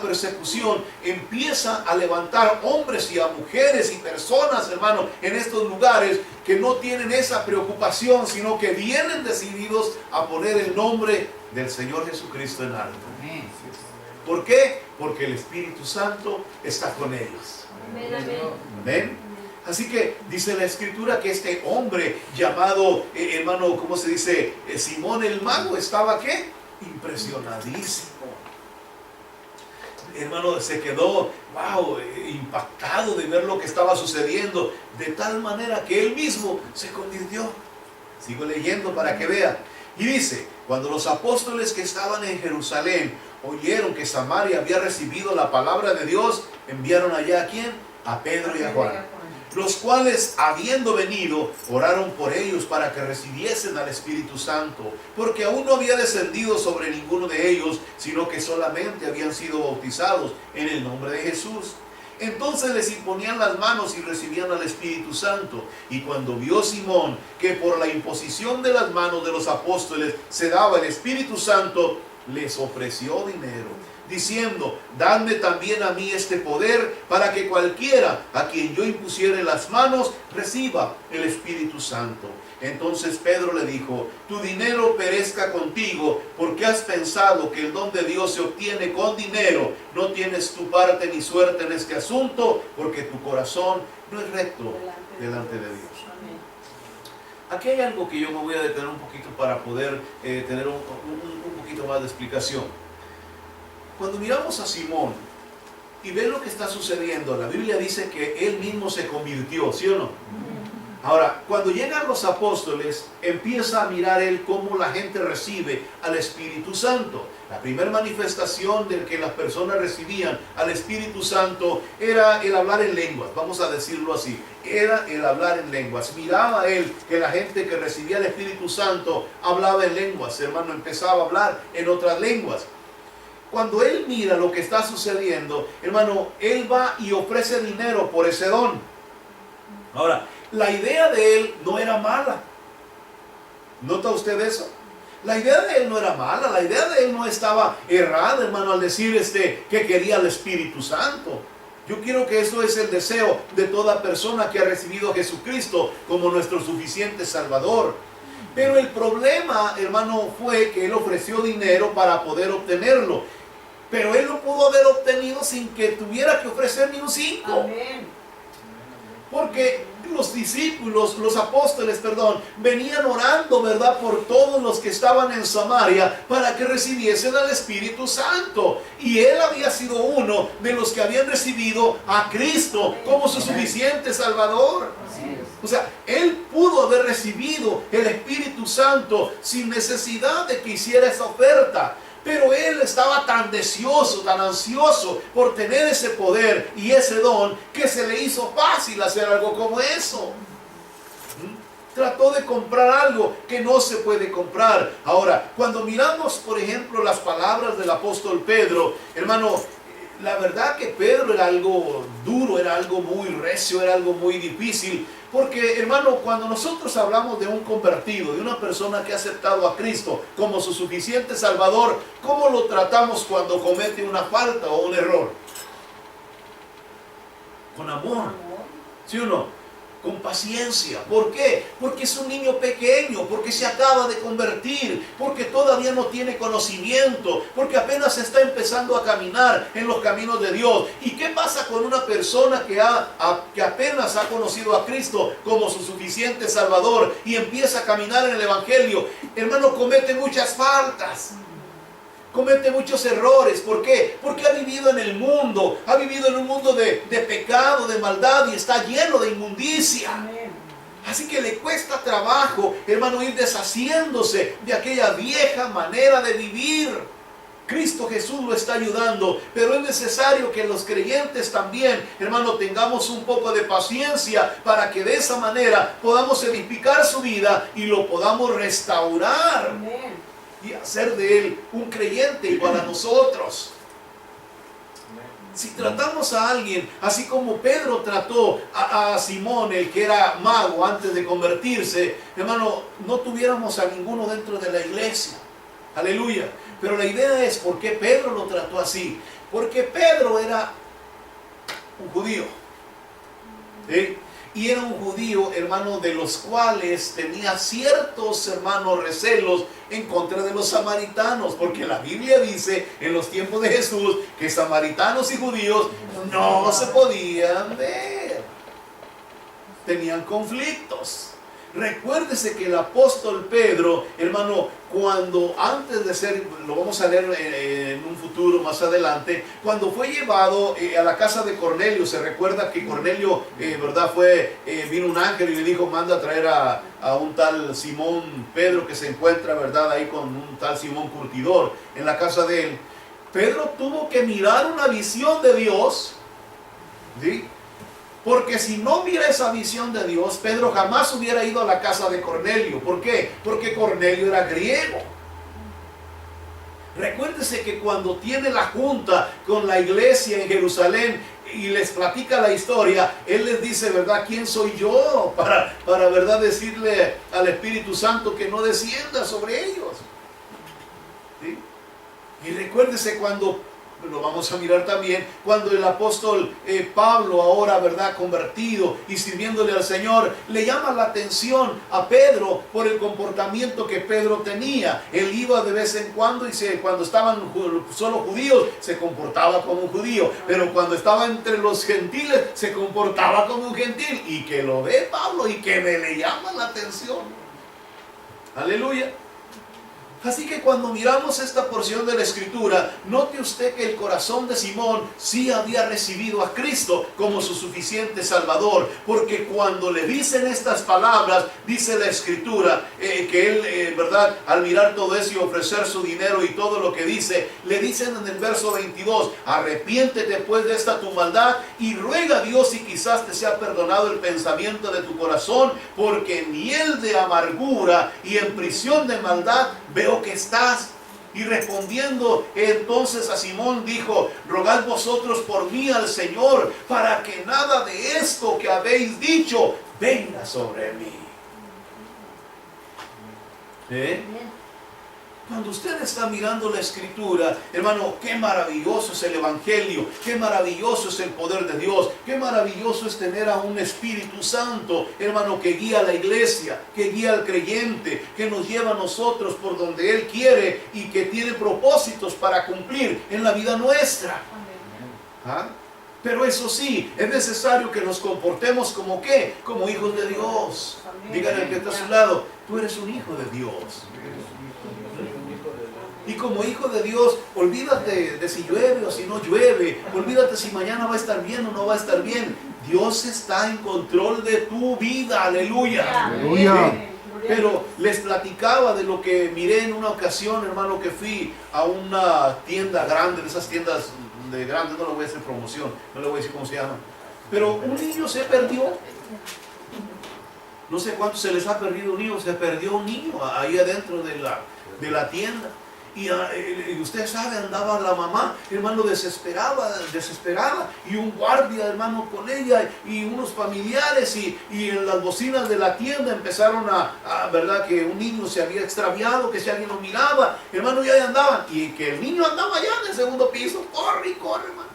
persecución, empieza a levantar hombres y a mujeres y personas, hermano, en estos lugares que no tienen esa preocupación, sino que vienen decididos a poner el nombre del Señor Jesucristo en alto. ¿Por qué? Porque el Espíritu Santo está con ellos. Amén. Así que dice la Escritura que este hombre llamado, hermano, ¿cómo se dice? Simón el mago, estaba ¿qué? Impresionadísimo. Hermano, se quedó impactado de ver lo que estaba sucediendo, de tal manera que él mismo se convirtió. Sigo leyendo para que vean. Y dice: cuando los apóstoles que estaban en Jerusalén oyeron que Samaria había recibido la palabra de Dios, enviaron allá ¿a quién? A Pedro y a Juan, los cuales, habiendo venido, oraron por ellos para que recibiesen al Espíritu Santo, porque aún no había descendido sobre ninguno de ellos, sino que solamente habían sido bautizados en el nombre de Jesús. Entonces les imponían las manos y recibían al Espíritu Santo. Y cuando vio Simón que por la imposición de las manos de los apóstoles se daba el Espíritu Santo, les ofreció dinero, diciendo: dadme también a mí este poder, para que cualquiera a quien yo impusiere las manos reciba el Espíritu Santo. Entonces Pedro le dijo: tu dinero perezca contigo, porque has pensado que el don de Dios se obtiene con dinero. No tienes tu parte ni suerte en este asunto, porque tu corazón no es recto delante de Dios. Aquí hay algo que yo me voy a detener un poquito para poder tener un poquito más de explicación. Cuando miramos a Simón y ven lo que está sucediendo, la Biblia dice que él mismo se convirtió, ¿sí o no? Ahora, cuando llegan los apóstoles, empieza a mirar él cómo la gente recibe al Espíritu Santo. La primera manifestación de que las personas recibían al Espíritu Santo era el hablar en lenguas, vamos a decirlo así, era el hablar en lenguas. Miraba él que la gente que recibía el Espíritu Santo hablaba en lenguas, hermano, empezaba a hablar en otras lenguas. Cuando él mira lo que está sucediendo, hermano, él va y ofrece dinero por ese don. Ahora, la idea de él no era mala. ¿Nota usted eso? La idea de él no era mala, la idea de él no estaba errada, hermano, al decir que quería el Espíritu Santo. Yo quiero que eso es el deseo de toda persona que ha recibido a Jesucristo como nuestro suficiente Salvador. Pero el problema, hermano, fue que él ofreció dinero para poder obtenerlo. Pero él lo pudo haber obtenido sin que tuviera que ofrecer ni un 5. Amén. Porque los discípulos, los apóstoles, venían orando, ¿verdad?, por todos los que estaban en Samaria para que recibiesen al Espíritu Santo. Y él había sido uno de los que habían recibido a Cristo como su suficiente Salvador. O sea, él pudo haber recibido el Espíritu Santo sin necesidad de que hiciera esa oferta. Pero él estaba tan deseoso, tan ansioso por tener ese poder y ese don, que se le hizo fácil hacer algo como eso. Trató de comprar algo que no se puede comprar. Ahora, cuando miramos, por ejemplo, las palabras del apóstol Pedro, hermano, la verdad que Pedro era algo duro, era algo muy recio, era algo muy difícil. Porque, hermano, cuando nosotros hablamos de un convertido, de una persona que ha aceptado a Cristo como su suficiente Salvador, ¿cómo lo tratamos cuando comete una falta o un error? Con amor, ¿sí o no? Con paciencia. ¿Por qué? Porque es un niño pequeño, porque se acaba de convertir, porque todavía no tiene conocimiento, porque apenas está empezando a caminar en los caminos de Dios. ¿Y qué pasa con una persona que apenas ha conocido a Cristo como su suficiente Salvador y empieza a caminar en el Evangelio? Hermano, comete muchas faltas. Comete muchos errores. ¿Por qué? Porque ha vivido en el mundo, ha vivido en un mundo de pecado, de maldad, y está lleno de inmundicia. Amén. Así que le cuesta trabajo, hermano, ir deshaciéndose de aquella vieja manera de vivir. Cristo Jesús lo está ayudando, pero es necesario que los creyentes también, hermano, tengamos un poco de paciencia para que de esa manera podamos edificar su vida y lo podamos restaurar. Amén. Y hacer de él un creyente igual a nosotros. Si tratamos a alguien así como Pedro trató a Simón, el que era mago antes de convertirse, hermano, no tuviéramos a ninguno dentro de la iglesia. Aleluya. Pero la idea es por qué Pedro lo trató así. Porque Pedro era un judío. ¿Sí? Y era un judío, hermano, de los cuales tenía ciertos, hermanos, recelos en contra de los samaritanos. Porque la Biblia dice en los tiempos de Jesús que samaritanos y judíos no se podían ver. Tenían conflictos. Recuérdese que el apóstol Pedro, hermano, cuando antes de ser, lo vamos a leer en un futuro más adelante, cuando fue llevado a la casa de Cornelio, se recuerda que Cornelio, verdad, vino un ángel y le dijo, manda a traer a un tal Simón Pedro que se encuentra, verdad, ahí con un tal Simón curtidor en la casa de él. Pedro tuvo que mirar una visión de Dios, ¿sí? Porque si no hubiera esa visión de Dios, Pedro jamás hubiera ido a la casa de Cornelio. ¿Por qué? Porque Cornelio era griego. Recuérdese que cuando tiene la junta con la iglesia en Jerusalén y les platica la historia, él les dice, ¿verdad? ¿Quién soy yo para verdad, decirle al Espíritu Santo que no descienda sobre ellos? ¿Sí? Y recuérdese cuando, lo vamos a mirar también, cuando el apóstol Pablo, ahora, ¿verdad?, convertido y sirviéndole al Señor, le llama la atención a Pedro por el comportamiento que Pedro tenía. Él iba de vez en cuando y cuando estaban solo judíos se comportaba como un judío, pero cuando estaba entre los gentiles se comportaba como un gentil. Y que lo ve Pablo y que le llama la atención. Aleluya. Así que cuando miramos esta porción de la Escritura, note usted que el corazón de Simón sí había recibido a Cristo como su suficiente Salvador, porque cuando le dicen estas palabras, dice la Escritura, que él, ¿verdad? Al mirar todo eso y ofrecer su dinero y todo lo que dice, le dicen en el verso 22, arrepiéntete pues de esta tu maldad y ruega a Dios y quizás te sea perdonado el pensamiento de tu corazón, porque en miel de amargura y en prisión de maldad veo que estás. Y respondiendo entonces a Simón dijo, rogad vosotros por mí al Señor, para que nada de esto que habéis dicho venga sobre mí. Cuando usted está mirando la Escritura, hermano, qué maravilloso es el Evangelio, qué maravilloso es el poder de Dios, qué maravilloso es tener a un Espíritu Santo, hermano, que guía a la iglesia, que guía al creyente, que nos lleva a nosotros por donde Él quiere y que tiene propósitos para cumplir en la vida nuestra. ¿Ah? Pero eso sí, es necesario que nos comportemos como ¿qué? Como hijos de Dios. Díganle al que está a su lado, tú eres un hijo de Dios. Y como hijo de Dios, olvídate de si llueve o si no llueve. Olvídate si mañana va a estar bien o no va a estar bien. Dios está en control de tu vida. Aleluya. Aleluya. Pero les platicaba de lo que miré en una ocasión, hermano, que fui a una tienda grande, de esas tiendas de grandes, no le voy a hacer promoción, no le voy a decir cómo se llama. Pero un niño se perdió. No sé cuánto se les ha perdido un niño, se perdió un niño ahí adentro de la tienda. Y usted sabe, andaba la mamá, hermano, desesperada, y un guardia, hermano, con ella, y unos familiares, y en las bocinas de la tienda empezaron verdad, que un niño se había extraviado, que si alguien lo miraba, hermano, ya andaban, y que el niño andaba allá en el segundo piso, corre, hermano.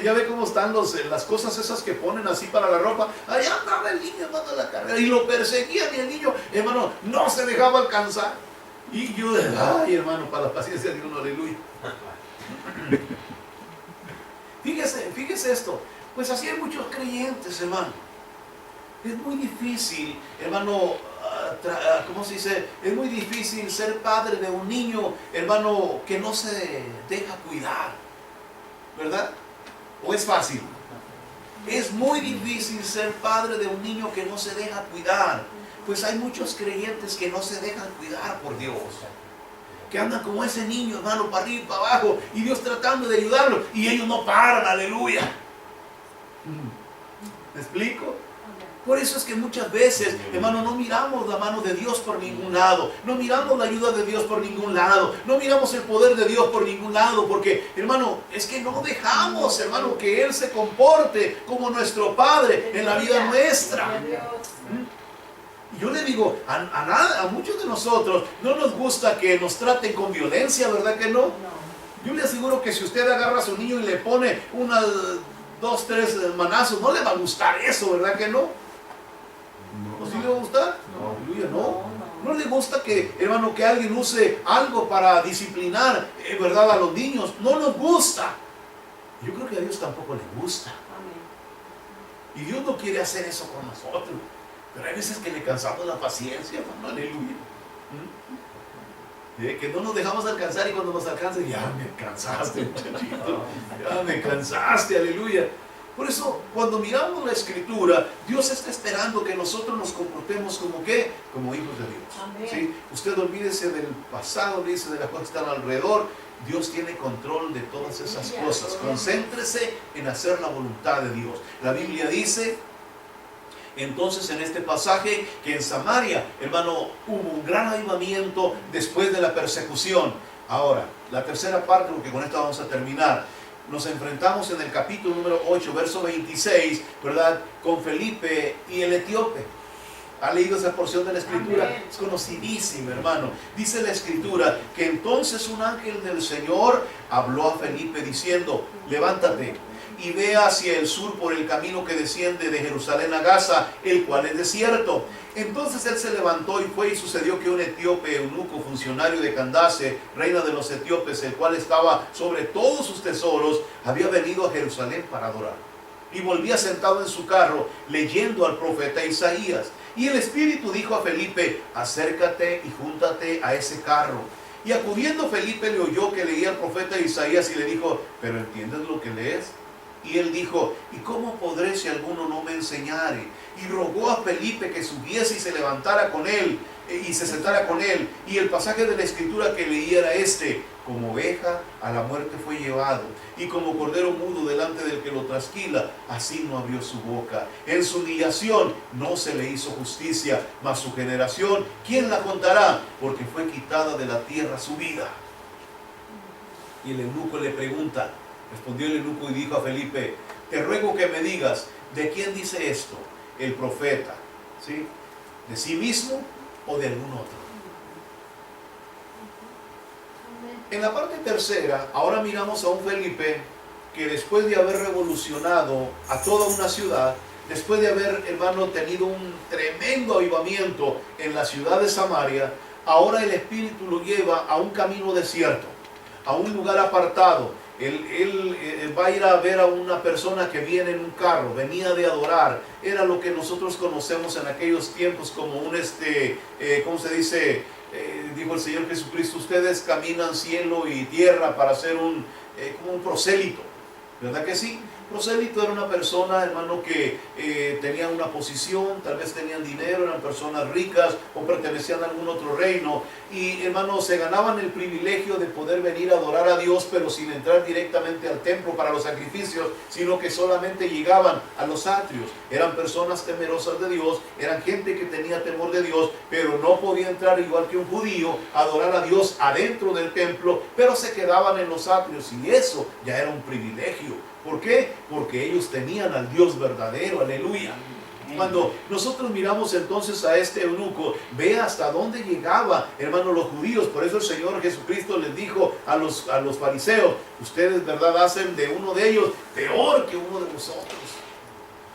Ya ve cómo están las cosas esas que ponen así para la ropa. Allá andaba el niño, hermano, en la carrera, y lo perseguían, y el niño, hermano, no se dejaba alcanzar. Y yo, ay, hermano, para la paciencia de uno, aleluya. Fíjese esto. Pues así hay muchos creyentes, hermano. Es muy difícil, hermano, ¿cómo se dice? Es muy difícil ser padre de un niño, hermano, que no se deja cuidar. ¿Verdad? ¿O es fácil? Es muy difícil ser padre de un niño que no se deja cuidar. Pues hay muchos creyentes que no se dejan cuidar por Dios, que andan como ese niño, hermano, para arriba y para abajo, y Dios tratando de ayudarlo, y ellos no paran, aleluya. ¿Me explico? Por eso es que muchas veces, hermano, no miramos la mano de Dios por ningún lado, no miramos la ayuda de Dios por ningún lado, no miramos el poder de Dios por ningún lado, porque, hermano, es que no dejamos, hermano, que Él se comporte como nuestro Padre en la vida nuestra. Yo le digo, a muchos de nosotros no nos gusta que nos traten con violencia, ¿verdad que no? Yo le aseguro que si usted agarra a su niño y le pone unas 2, 3 manazos, no le va a gustar eso, ¿verdad que no? ¿O sí le va a gustar? No le gusta que, hermano, que alguien use algo para disciplinar, ¿verdad?, a los niños. No nos gusta. Yo creo que a Dios tampoco le gusta. Y Dios no quiere hacer eso con nosotros. Pero hay veces que le cansamos la paciencia, hermano, aleluya. Que no nos dejamos alcanzar y cuando nos alcanza, ya me cansaste, muchachito. Ya me cansaste, aleluya. Por eso, cuando miramos la Escritura, Dios está esperando que nosotros nos comportemos como ¿qué? Como hijos de Dios. ¿Sí? Usted olvídese del pasado, olvídese de las cosas que están alrededor. Dios tiene control de todas esas cosas. Concéntrese en hacer la voluntad de Dios. La Biblia dice entonces en este pasaje que en Samaria, hermano, hubo un gran avivamiento después de la persecución. Ahora, la tercera parte, porque con esto vamos a terminar. Nos enfrentamos en el capítulo número 8, verso 26, ¿verdad?, con Felipe y el etíope. ¿Ha leído esa porción de la Escritura? Amén. Es conocidísima, hermano. Dice la Escritura que entonces un ángel del Señor habló a Felipe diciendo, levántate y ve hacia el sur por el camino que desciende de Jerusalén a Gaza, el cual es desierto. Entonces él se levantó y fue, y sucedió que un etíope eunuco, funcionario de Candace, reina de los etíopes, el cual estaba sobre todos sus tesoros, había venido a Jerusalén para adorar. Y volvía sentado en su carro, leyendo al profeta Isaías. Y el Espíritu dijo a Felipe, acércate y júntate a ese carro. Y acudiendo Felipe le oyó que leía el profeta Isaías y le dijo, ¿pero entiendes lo que lees? Y él dijo, ¿y cómo podré si alguno no me enseñare? Y rogó a Felipe que subiese y se levantara con él, y se sentara con él. Y el pasaje de la escritura que leía era este: como oveja a la muerte fue llevado, y como cordero mudo delante del que lo trasquila, así no abrió su boca. En su humillación no se le hizo justicia, mas su generación, ¿quién la contará? Porque fue quitada de la tierra su vida. Y el eunuco le pregunta, respondió el eunuco y dijo a Felipe, te ruego que me digas, ¿de quién dice esto el profeta? ¿Sí? ¿De sí mismo o de algún otro? En la parte tercera, ahora miramos a un Felipe que después de haber revolucionado a toda una ciudad, después de haber, hermano, tenido un tremendo avivamiento en la ciudad de Samaria, ahora el Espíritu lo lleva a un camino desierto, a un lugar apartado. Él va a ir a ver a una persona que viene en un carro, venía de adorar. Era lo que nosotros conocemos en aquellos tiempos como un, ¿cómo se dice? Dijo el Señor Jesucristo, ustedes caminan cielo y tierra para ser como un prosélito, ¿verdad que sí? Prosélito era una persona, hermano, que tenía una posición, tal vez tenían dinero, eran personas ricas o pertenecían a algún otro reino y, hermano, se ganaban el privilegio de poder venir a adorar a Dios, pero sin entrar directamente al templo para los sacrificios, sino que solamente llegaban a los atrios. Eran personas temerosas de Dios, eran gente que tenía temor de Dios, pero no podía entrar igual que un judío a adorar a Dios adentro del templo, pero se quedaban en los atrios y eso ya era un privilegio. ¿Por qué? Porque ellos tenían al Dios verdadero, aleluya. Cuando nosotros miramos entonces a este eunuco, ve hasta dónde llegaba, hermano, los judíos. Por eso el Señor Jesucristo les dijo a los fariseos, ustedes, verdad, hacen de uno de ellos peor que uno de vosotros.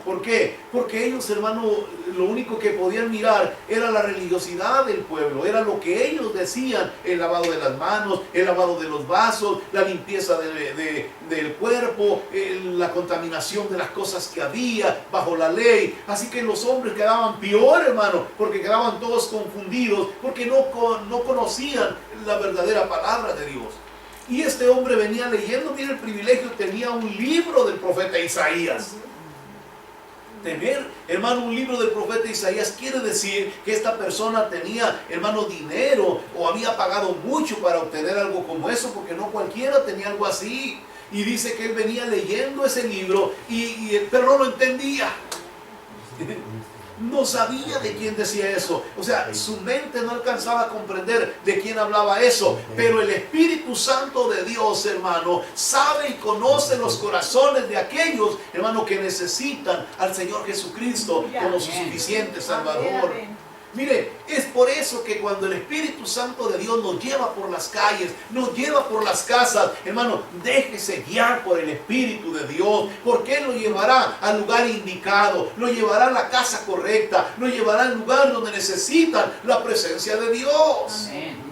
¿Por qué? Porque ellos, hermano, lo único que podían mirar era la religiosidad del pueblo, era lo que ellos decían, el lavado de las manos, el lavado de los vasos, la limpieza del cuerpo, la contaminación de las cosas que había bajo la ley. Así que los hombres quedaban peor, hermano, porque quedaban todos confundidos, porque no conocían la verdadera palabra de Dios. Y este hombre venía leyendo, tiene el privilegio, tenía un libro del profeta Isaías. Tener, hermano, un libro del profeta Isaías quiere decir que esta persona tenía, hermano, dinero o había pagado mucho para obtener algo como eso, porque no cualquiera tenía algo así. Y dice que él venía leyendo ese libro, pero no lo entendía. No sabía de quién decía eso. O sea, su mente no alcanzaba a comprender de quién hablaba eso. Pero el Espíritu Santo de Dios, hermano, sabe y conoce los corazones de aquellos, hermano, que necesitan al Señor Jesucristo como su suficiente Salvador. Mire, es por eso que cuando el Espíritu Santo de Dios nos lleva por las calles, nos lleva por las casas, hermano, déjese guiar por el Espíritu de Dios, porque Él lo llevará al lugar indicado, lo llevará a la casa correcta, lo llevará al lugar donde necesitan la presencia de Dios. Amén.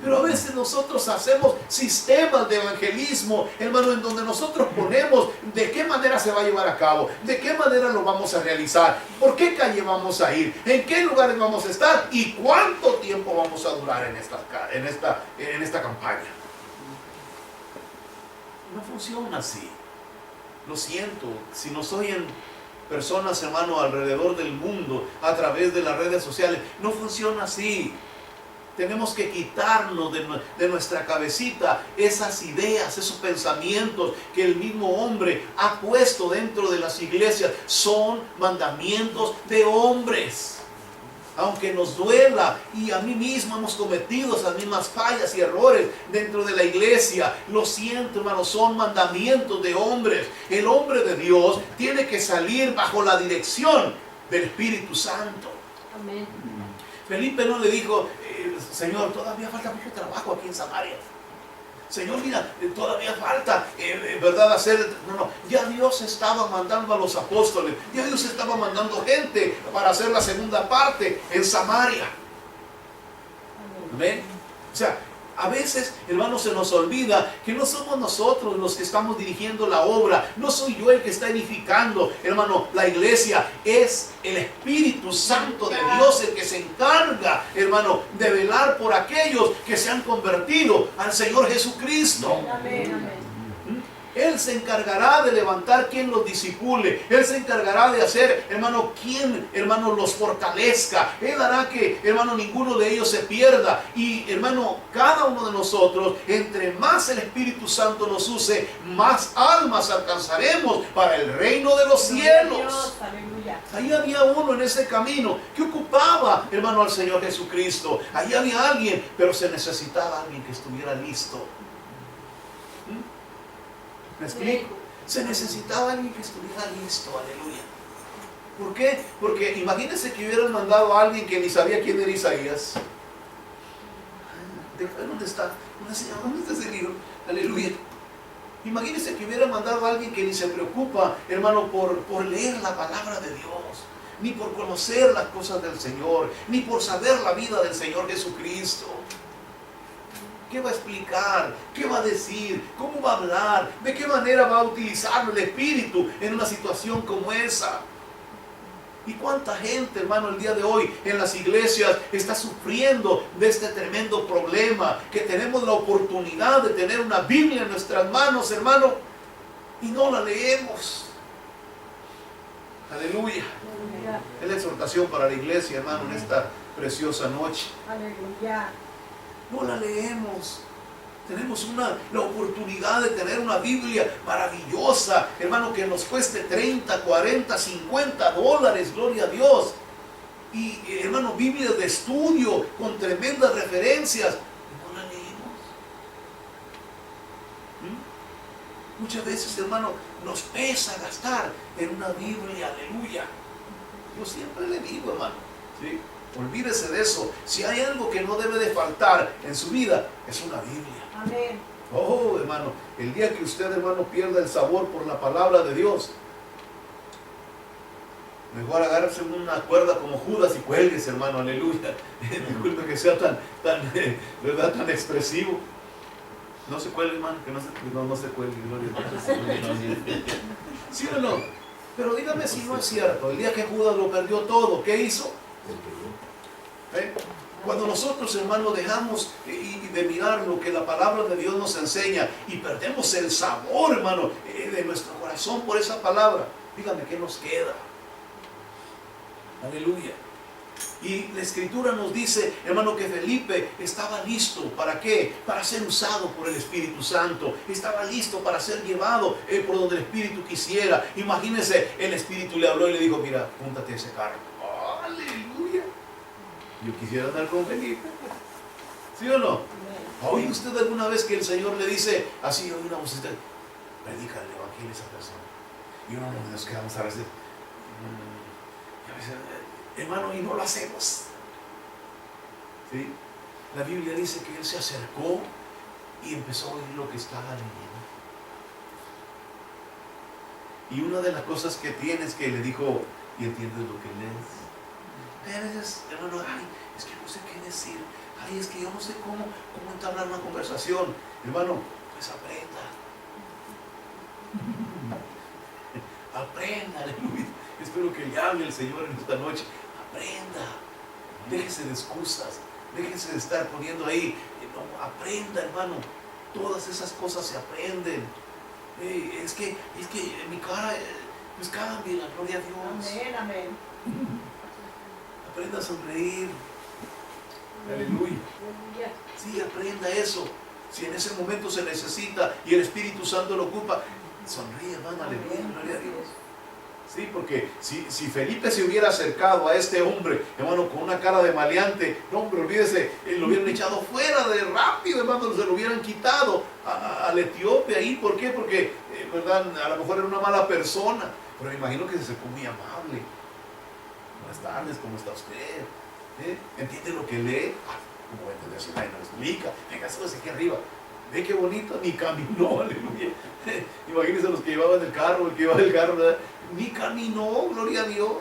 Pero a veces nosotros hacemos sistemas de evangelismo, hermano, en donde nosotros ponemos de qué manera se va a llevar a cabo, de qué manera lo vamos a realizar, por qué calle vamos a ir, en qué lugares vamos a estar y cuánto tiempo vamos a durar en esta campaña. No funciona así. Lo siento, si nos oyen personas, hermano, alrededor del mundo, a través de las redes sociales, no funciona así. Tenemos que quitarnos de nuestra cabecita esas ideas, esos pensamientos que el mismo hombre ha puesto dentro de las iglesias. Son mandamientos de hombres. Aunque nos duela, y a mí mismo hemos cometido esas mismas fallas y errores dentro de la iglesia, lo siento, hermano, son mandamientos de hombres. El hombre de Dios tiene que salir bajo la dirección del Espíritu Santo. Amén. Felipe no le dijo, Señor, todavía falta mucho trabajo aquí en Samaria. Señor, mira, todavía falta, ¿verdad? No, ya Dios estaba mandando a los apóstoles, ya Dios estaba mandando gente para hacer la segunda parte en Samaria. ¿Ven? O sea, A veces, hermano, se nos olvida que no somos nosotros los que estamos dirigiendo la obra. No soy yo el que está edificando, hermano. La iglesia es el Espíritu Santo de Dios el que se encarga, hermano, de velar por aquellos que se han convertido al Señor Jesucristo. Amén, amén. Él se encargará de levantar quien los discipule. Él se encargará de hacer, hermano, quien, hermano, los fortalezca. Él hará que, hermano, ninguno de ellos se pierda. Y, hermano, cada uno de nosotros, entre más el Espíritu Santo nos use, más almas alcanzaremos para el reino de los cielos. Aleluya. Ahí había uno en ese camino que ocupaba, hermano, al Señor Jesucristo. Ahí había alguien, pero se necesitaba alguien que estuviera listo. ¿Me explico? Se necesitaba alguien que estuviera listo, aleluya. ¿Por qué? Porque imagínense que hubieran mandado a alguien que ni sabía quién era Isaías. ¿Dónde está? ¿Dónde está ese libro? Aleluya. Imagínense que hubieran mandado a alguien que ni se preocupa, hermano, por leer la palabra de Dios, ni por conocer las cosas del Señor, ni por saber la vida del Señor Jesucristo. ¿Qué va a explicar? ¿Qué va a decir? ¿Cómo va a hablar? ¿De qué manera va a utilizar el Espíritu en una situación como esa? ¿Y cuánta gente, hermano, el día de hoy en las iglesias está sufriendo de este tremendo problema? Que tenemos la oportunidad de tener una Biblia en nuestras manos, hermano, y no la leemos. Aleluya. Es la exhortación para la iglesia, hermano, en esta preciosa noche. Aleluya. No la leemos. Tenemos la oportunidad de tener una Biblia maravillosa, hermano, que nos cueste 30, 40, 50 dólares, gloria a Dios. Y, hermano, Biblias de estudio con tremendas referencias. No la leemos. Muchas veces, hermano, nos pesa gastar en una Biblia, aleluya. Yo siempre le digo, hermano, ¿sí? Olvídese de eso. Si hay algo que no debe de faltar en su vida, es una Biblia. Amén. Oh, hermano, el día que usted, hermano, pierda el sabor por la palabra de Dios, mejor agárrese una cuerda como Judas y cuélguese, hermano, aleluya. Disculpe que sea ¿verdad? Tan expresivo. No se cuelgue, hermano, que no se cuelgue, gloria a Dios. ¿Sí o no? Pero dígame si no es cierto. El día que Judas lo perdió todo, ¿qué hizo? Cuando nosotros, hermanos, dejamos de mirar lo que la palabra de Dios nos enseña y perdemos el sabor, hermano, de nuestro corazón por esa palabra, dígame qué nos queda. Aleluya. Y la Escritura nos dice, hermano, que Felipe estaba listo. ¿Para qué? Para ser usado por el Espíritu Santo. Estaba listo para ser llevado por donde el Espíritu quisiera. Imagínense, el Espíritu le habló y le dijo, mira, júntate a ese carro. Aleluya. Yo quisiera andar con Felipe. ¿Sí o no? ¿Ha oído usted alguna vez que el Señor le dice, así, oye una voz, predica el evangelio a esa persona? Y uno nos quedamos a veces, hermano, y no lo hacemos. ¿Sí? La Biblia dice que él se acercó y empezó a oír lo que estaba leyendo. Y una de las cosas que tiene es que le dijo, ¿y entiendes lo que lees? A veces, hermano, ay, es que no sé qué decir. Ay, es que yo no sé cómo entablar una conversación. Hermano, pues aprenda. Aprenda, aleluya. Espero que le hable el Señor en esta noche. Aprenda. Déjese de excusas. Déjese de estar poniendo ahí. No, aprenda, hermano. Todas esas cosas se aprenden. Es que en mi cara, pues cambie, la gloria a Dios. Amén, amén. Aprenda a sonreír. Aleluya. Sí, aprenda eso. Si en ese momento se necesita y el Espíritu Santo lo ocupa, sonríe, hermano, aleluya, gloria a Dios. Sí, porque si Felipe se hubiera acercado a este hombre, hermano, con una cara de maleante, no, hombre, olvídese, lo hubieran echado fuera de rápido, hermano, se lo hubieran quitado al etíope ahí. ¿Por qué? Porque, ¿verdad? A lo mejor era una mala persona, pero me imagino que se acercó muy amable. Buenas tardes, ¿cómo está usted? ¿Entiende lo que lee? ¿Cómo va a entender si nadie nos explica? Venga, súbase aquí arriba. Ve qué bonito, ni caminó, aleluya. Imagínense los que llevaban el carro, el que llevaba el carro, ¿verdad? Ni caminó, gloria a Dios.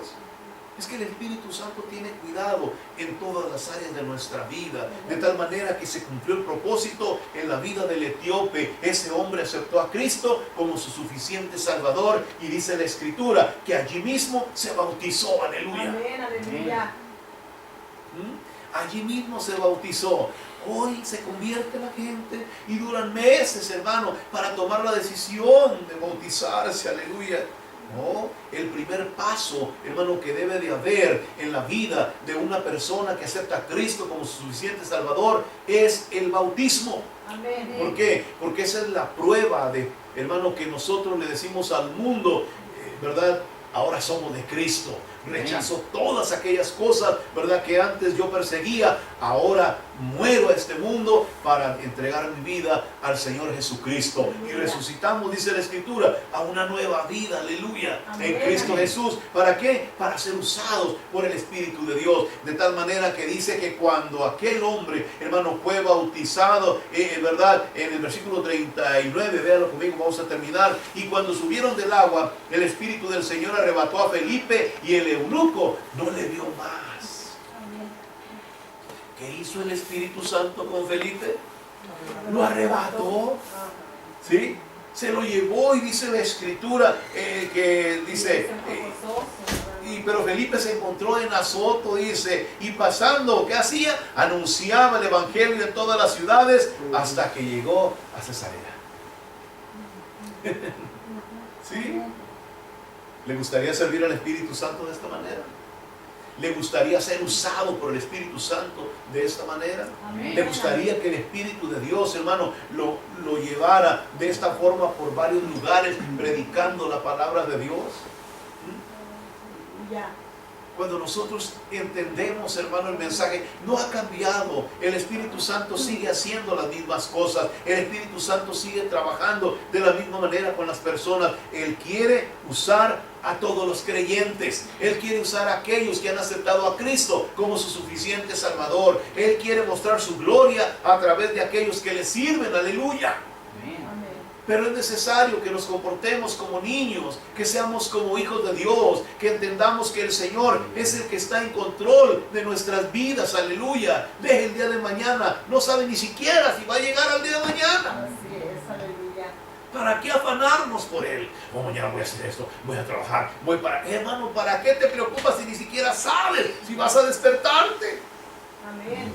Es que el Espíritu Santo tiene cuidado en todas las áreas de nuestra vida, de tal manera que se cumplió el propósito en la vida del etíope. Ese hombre aceptó a Cristo como su suficiente Salvador, y dice la Escritura que allí mismo se bautizó. Aleluya. Amén, aleluya. Allí mismo se bautizó. Hoy se convierte la gente y duran meses, hermano, para tomar la decisión de bautizarse. Aleluya. No, el primer paso, hermano, que debe de haber en la vida de una persona que acepta a Cristo como su suficiente Salvador es el bautismo. Amén. ¿Por qué? Porque esa es la prueba de, hermano, que nosotros le decimos al mundo, ¿verdad? Ahora somos de Cristo. Rechazo todas aquellas cosas, ¿verdad?, que antes yo perseguía. Ahora muero a este mundo para entregar mi vida al Señor Jesucristo. Y resucitamos, dice la Escritura, a una nueva vida, aleluya, en Cristo Jesús. ¿Para qué? Para ser usados por el Espíritu de Dios. De tal manera que dice que cuando aquel hombre, hermano, fue bautizado, ¿verdad?, en el versículo 39, véanlo conmigo, vamos a terminar. Y cuando subieron del agua, el Espíritu del Señor arrebató a Felipe, y el eunuco no le vio más. ¿Qué hizo el Espíritu Santo con Felipe? Lo arrebató, ¿sí? Se lo llevó, y dice la Escritura que dice, pero Felipe se encontró en Azoto, dice, y pasando, ¿qué hacía? Anunciaba el Evangelio en todas las ciudades hasta que llegó a Cesarea. ¿Sí? ¿Le gustaría servir al Espíritu Santo de esta manera? ¿Le gustaría ser usado por el Espíritu Santo de esta manera? Amén. ¿Le gustaría que el Espíritu de Dios, hermano, lo llevara de esta forma por varios lugares predicando la palabra de Dios? Ya. Cuando nosotros entendemos, hermano, el mensaje, no ha cambiado. El Espíritu Santo sigue haciendo las mismas cosas. El Espíritu Santo sigue trabajando de la misma manera con las personas. Él quiere usar a todos los creyentes. Él quiere usar a aquellos que han aceptado a Cristo como su suficiente Salvador. Él quiere mostrar su gloria a través de aquellos que le sirven. Aleluya. Pero es necesario que nos comportemos como niños, que seamos como hijos de Dios, que entendamos que el Señor es el que está en control de nuestras vidas. Aleluya. Deje el día de mañana. No sabe ni siquiera si va a llegar al día de mañana. Así es, aleluya. ¿Para qué afanarnos por Él? Oh, mañana voy a hacer esto, voy a trabajar, voy para... Hermano, ¿para qué te preocupas si ni siquiera sabes si vas a despertarte? Amén.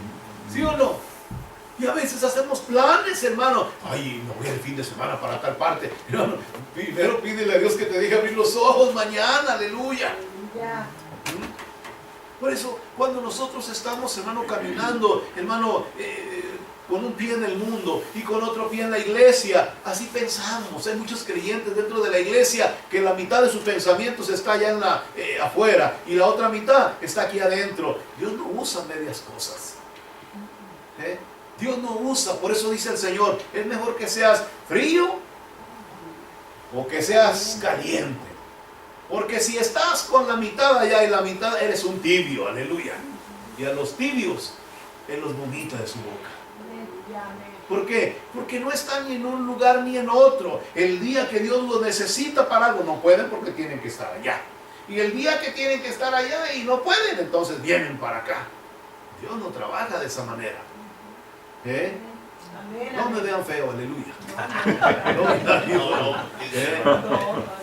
¿Sí o no? Y a veces hacemos planes, hermano. Ay, me voy el fin de semana para tal parte. Hermano, primero pídele a Dios que te deje abrir los ojos mañana. Aleluya. Aleluya. Por eso, cuando nosotros estamos, hermano, caminando, hermano, con un pie en el mundo y con otro pie en la iglesia, así pensamos. Hay muchos creyentes dentro de la iglesia que la mitad de sus pensamientos está allá en la, afuera, y la otra mitad está aquí adentro. Dios no usa medias cosas. Dios no usa, por eso dice el Señor, es mejor que seas frío o que seas caliente. Porque si estás con la mitad allá y la mitad, eres un tibio, aleluya. Y a los tibios, Él los vomita de su boca. ¿Por qué? Porque no están ni en un lugar ni en otro. El día que Dios los necesita para algo, no pueden porque tienen que estar allá. Y el día que tienen que estar allá y no pueden, entonces vienen para acá. Dios no trabaja de esa manera. No me vean feo, aleluya.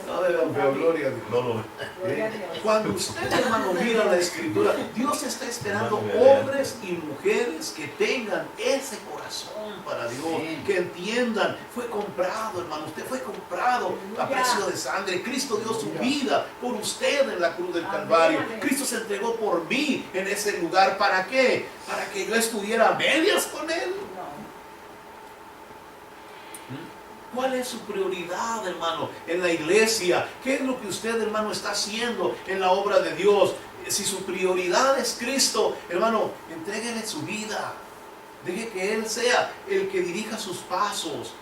No me vean feo, gloria a Dios. Cuando usted, hermano, mira la Escritura, Dios está esperando hombres y mujeres que tengan ese corazón para Dios, que entiendan, fue comprado, hermano, usted fue comprado a precio de sangre. Cristo dio su vida por usted en la cruz del Calvario. Cristo se entregó por mí en ese lugar. ¿Para qué? Para que yo estuviera a medias con Él. ¿Cuál es su prioridad, hermano, en la iglesia? ¿Qué es lo que usted, hermano, está haciendo en la obra de Dios? Si su prioridad es Cristo, hermano, entréguele su vida. Deje que Él sea el que dirija sus pasos.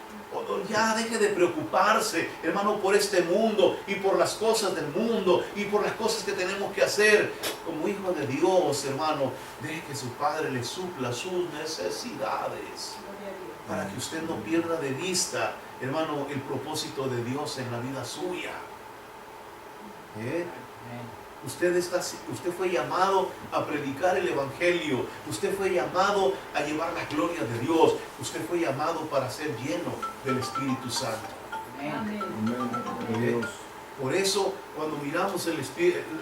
Ya deje de preocuparse, hermano, por este mundo y por las cosas del mundo y por las cosas que tenemos que hacer. Como hijo de Dios, hermano, deje que su Padre le supla sus necesidades, para que usted no pierda de vista, hermano, el propósito de Dios en la vida suya. Usted fue llamado a predicar el Evangelio. Usted fue llamado a llevar la gloria de Dios. Usted fue llamado para ser lleno del Espíritu Santo. Amén. Por eso, cuando miramos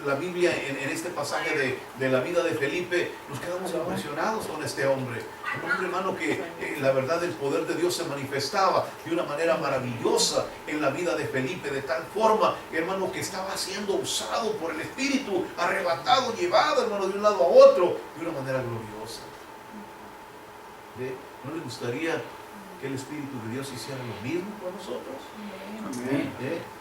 la Biblia en este pasaje de la vida de Felipe, nos quedamos impresionados con este hombre. Un hombre, hermano, que la verdad el poder de Dios se manifestaba de una manera maravillosa en la vida de Felipe, de tal forma, hermano, que estaba siendo usado por el Espíritu, arrebatado, llevado, hermano, de un lado a otro, de una manera gloriosa. ¿No le gustaría que el Espíritu de Dios hiciera lo mismo con nosotros? Amén.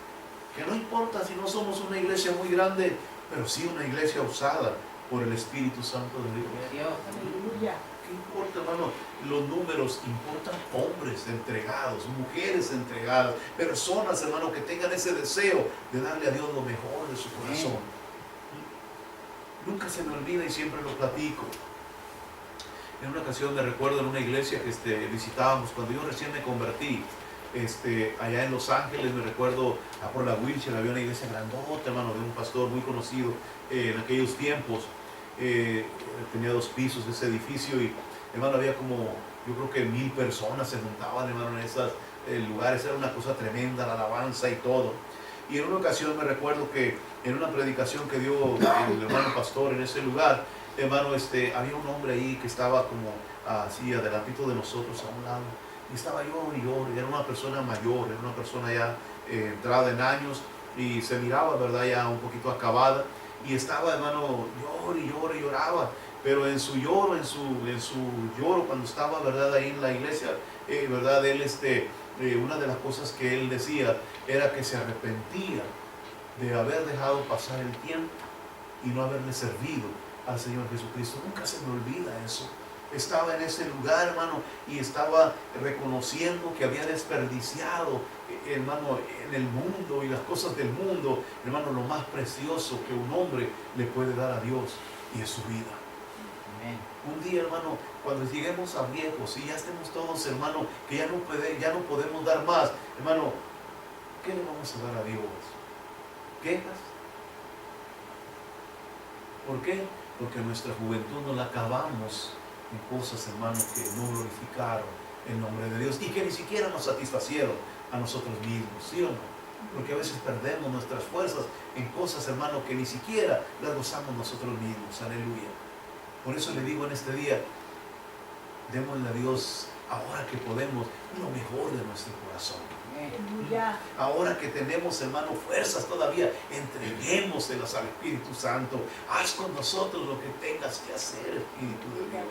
Que no importa si no somos una iglesia muy grande, pero sí una iglesia usada por el Espíritu Santo de Dios. Aleluya. ¿Qué importa, hermano? Los números, importan hombres entregados, mujeres entregadas, personas, hermano, que tengan ese deseo de darle a Dios lo mejor de su corazón. Nunca se me olvida y siempre lo platico. En una ocasión me recuerdo en una iglesia que visitábamos cuando yo recién me convertí. Allá en Los Ángeles, me recuerdo, por la Wilshire había una iglesia grandota, hermano, de un pastor muy conocido en aquellos tiempos. Tenía 2 pisos ese edificio y, hermano, había como, yo creo que 1000 personas se juntaban, hermano, en esos lugares. Era una cosa tremenda, la alabanza y todo. Y en una ocasión me recuerdo que en una predicación que dio el hermano pastor en ese lugar, hermano, había un hombre ahí que estaba como así adelantito de nosotros a un lado. Y estaba llorando, era una persona mayor, era una persona ya entrada en años y se miraba, ¿verdad?, ya un poquito acabada. Y estaba, hermano, lloraba. Pero en su lloro, cuando estaba, ¿verdad?, ahí en la iglesia, ¿verdad?, él, una de las cosas que él decía era que se arrepentía de haber dejado pasar el tiempo y no haberle servido al Señor Jesucristo. Nunca se me olvida eso. Estaba en ese lugar, hermano, y estaba reconociendo que había desperdiciado, hermano, en el mundo y las cosas del mundo, hermano, lo más precioso que un hombre le puede dar a Dios, y es su vida. Amén. Un día, hermano, cuando lleguemos a viejos y ya estemos todos, hermano, que ya no podemos dar más, hermano, ¿qué le vamos a dar a Dios? ¿Quejas? ¿Por qué? Porque nuestra juventud no la acabamos en cosas, hermano, que no glorificaron el nombre de Dios y que ni siquiera nos satisfacieron a nosotros mismos, ¿sí o no? Porque a veces perdemos nuestras fuerzas en cosas, hermano, que ni siquiera las gozamos nosotros mismos. Aleluya. Por eso le digo en este día, démosle a Dios, ahora que podemos, lo mejor de nuestro corazón. Aleluya. Ahora que tenemos, hermano, fuerzas todavía, entreguémoselas al Espíritu Santo. Haz con nosotros lo que tengas que hacer, Espíritu de Dios.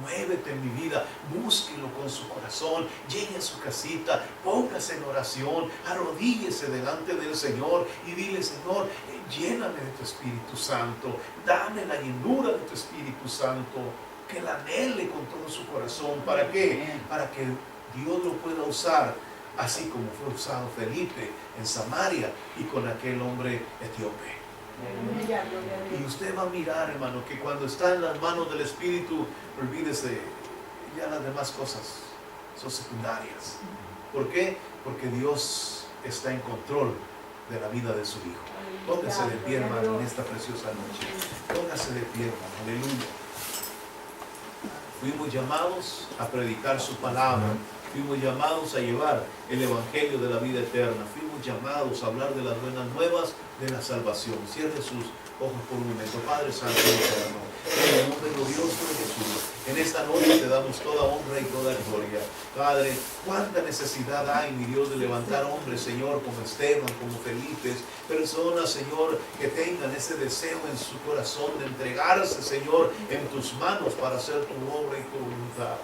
Muévete en mi vida, búsquelo con su corazón, llegue a su casita, póngase en oración, arrodíllese delante del Señor y dile: Señor, lléname de tu Espíritu Santo, dame la llenura de tu Espíritu Santo, que la anhele con todo su corazón. ¿Para qué? Para que Dios lo pueda usar, así como fue usado Felipe en Samaria y con aquel hombre etíope. Aleluya, gloria a Y Dios. usted va a mirar, hermano, que cuando está en las manos del Espíritu, olvídese, ya las demás cosas son secundarias. ¿Por qué? Porque Dios está en control de la vida de su Hijo. Póngase de pie, hermano, en esta preciosa noche. Póngase de pie, hermano. Aleluya. Fuimos llamados a predicar su palabra. Fuimos llamados a llevar el Evangelio de la vida eterna. Fuimos llamados a hablar de las buenas nuevas de la salvación. Cierre sus ojos por un momento. Padre Santo y Eterno, en el nombre glorioso de Jesús, en esta noche te damos toda honra y toda gloria. Padre, cuánta necesidad hay, mi Dios, de levantar hombres, Señor, como Esteban, como Felipe, personas, Señor, que tengan ese deseo en su corazón de entregarse, Señor, en tus manos para hacer tu obra y tu voluntad.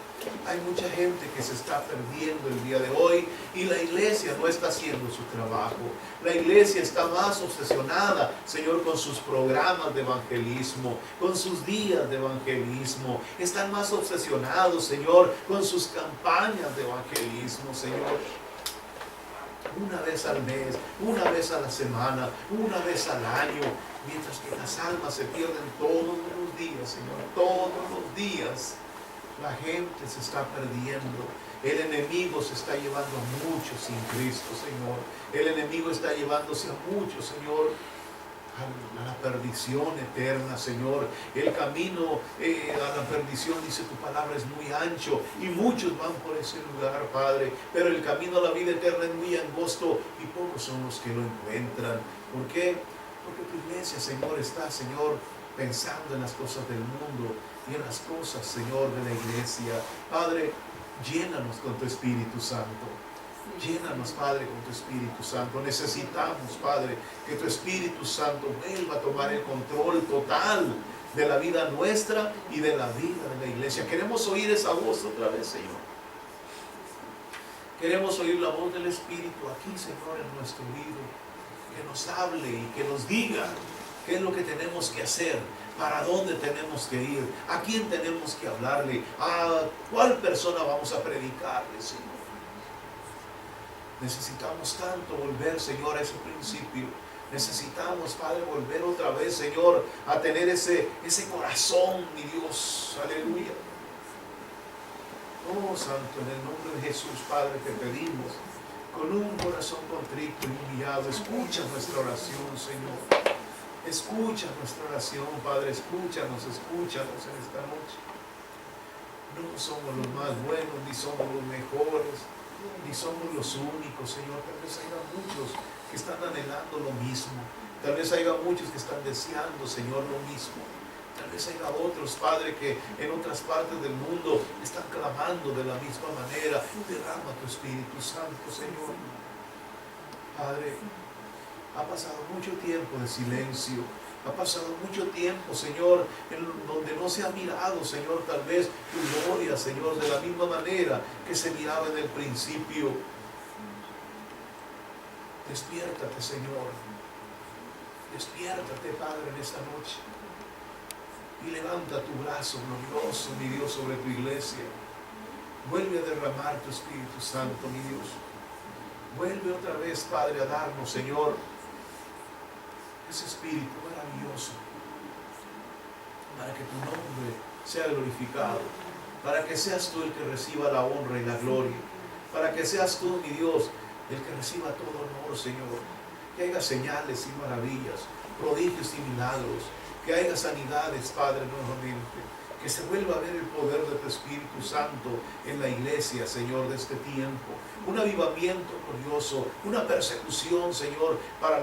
Hay mucha gente que se está perdiendo el día de hoy y la iglesia no está haciendo su trabajo. La iglesia está más obsesionada, Señor, con sus programas de evangelismo, con sus días de evangelismo. Están más obsesionados, Señor, con sus campañas de evangelismo, Señor. Una vez al mes, una vez a la semana, una vez al año, mientras que las almas se pierden todos los días, Señor, todos los días. La gente se está perdiendo. El enemigo se está llevando a muchos sin Cristo, Señor. El enemigo está llevándose a muchos, Señor, a la perdición eterna, Señor. El camino a la perdición, dice tu palabra, es muy ancho y muchos van por ese lugar, Padre, pero el camino a la vida eterna es muy angosto y pocos son los que lo encuentran. ¿Por qué? Porque tu iglesia, Señor, está, Señor, pensando en las cosas del mundo y en las cosas, Señor, de la iglesia. Padre, llénanos con tu Espíritu Santo. Llénanos, Padre, con tu Espíritu Santo. Necesitamos, Padre, que tu Espíritu Santo vuelva a tomar el control total de la vida nuestra y de la vida de la iglesia. Queremos oír esa voz otra vez, Señor. Queremos oír la voz del Espíritu aquí, Señor, en nuestro oído. Que nos hable y que nos diga qué es lo que tenemos que hacer, para dónde tenemos que ir, a quién tenemos que hablarle, a cuál persona vamos a predicarle, Señor. Necesitamos tanto volver, Señor, a ese principio. Necesitamos, Padre, volver otra vez, Señor, a tener ese corazón, mi Dios. Aleluya. Oh, Santo, en el nombre de Jesús, Padre, te pedimos, con un corazón contrito y humillado, escucha nuestra oración, Señor. Escucha nuestra oración, Padre, escúchanos en esta noche. No somos los más buenos, ni somos los mejores, ni somos los únicos, Señor. Tal vez haya muchos que están anhelando lo mismo. Tal vez haya muchos que están deseando, Señor, lo mismo. Tal vez haya otros, Padre, que en otras partes del mundo están clamando de la misma manera. Derrama tu Espíritu Santo, Señor. Padre, ha pasado mucho tiempo de silencio. Ha pasado mucho tiempo, Señor, en donde no se ha mirado, Señor, tal vez tu gloria, Señor, de la misma manera que se miraba en el principio. Despiértate, Señor. Despiértate, Padre, en esta noche. Y levanta tu brazo glorioso, mi Dios, sobre tu iglesia. Vuelve a derramar tu Espíritu Santo, mi Dios. Vuelve otra vez, Padre, a darnos, Señor, ese Espíritu maravilloso, para que tu nombre sea glorificado, para que seas tú el que reciba la honra y la gloria, para que seas tú, mi Dios, el que reciba todo honor, Señor. Que haya señales y maravillas, prodigios y milagros, que haya sanidades, Padre, nuevamente, que se vuelva a ver el poder de tu Espíritu Santo en la iglesia, Señor, de este tiempo, un avivamiento glorioso, una persecución, Señor, para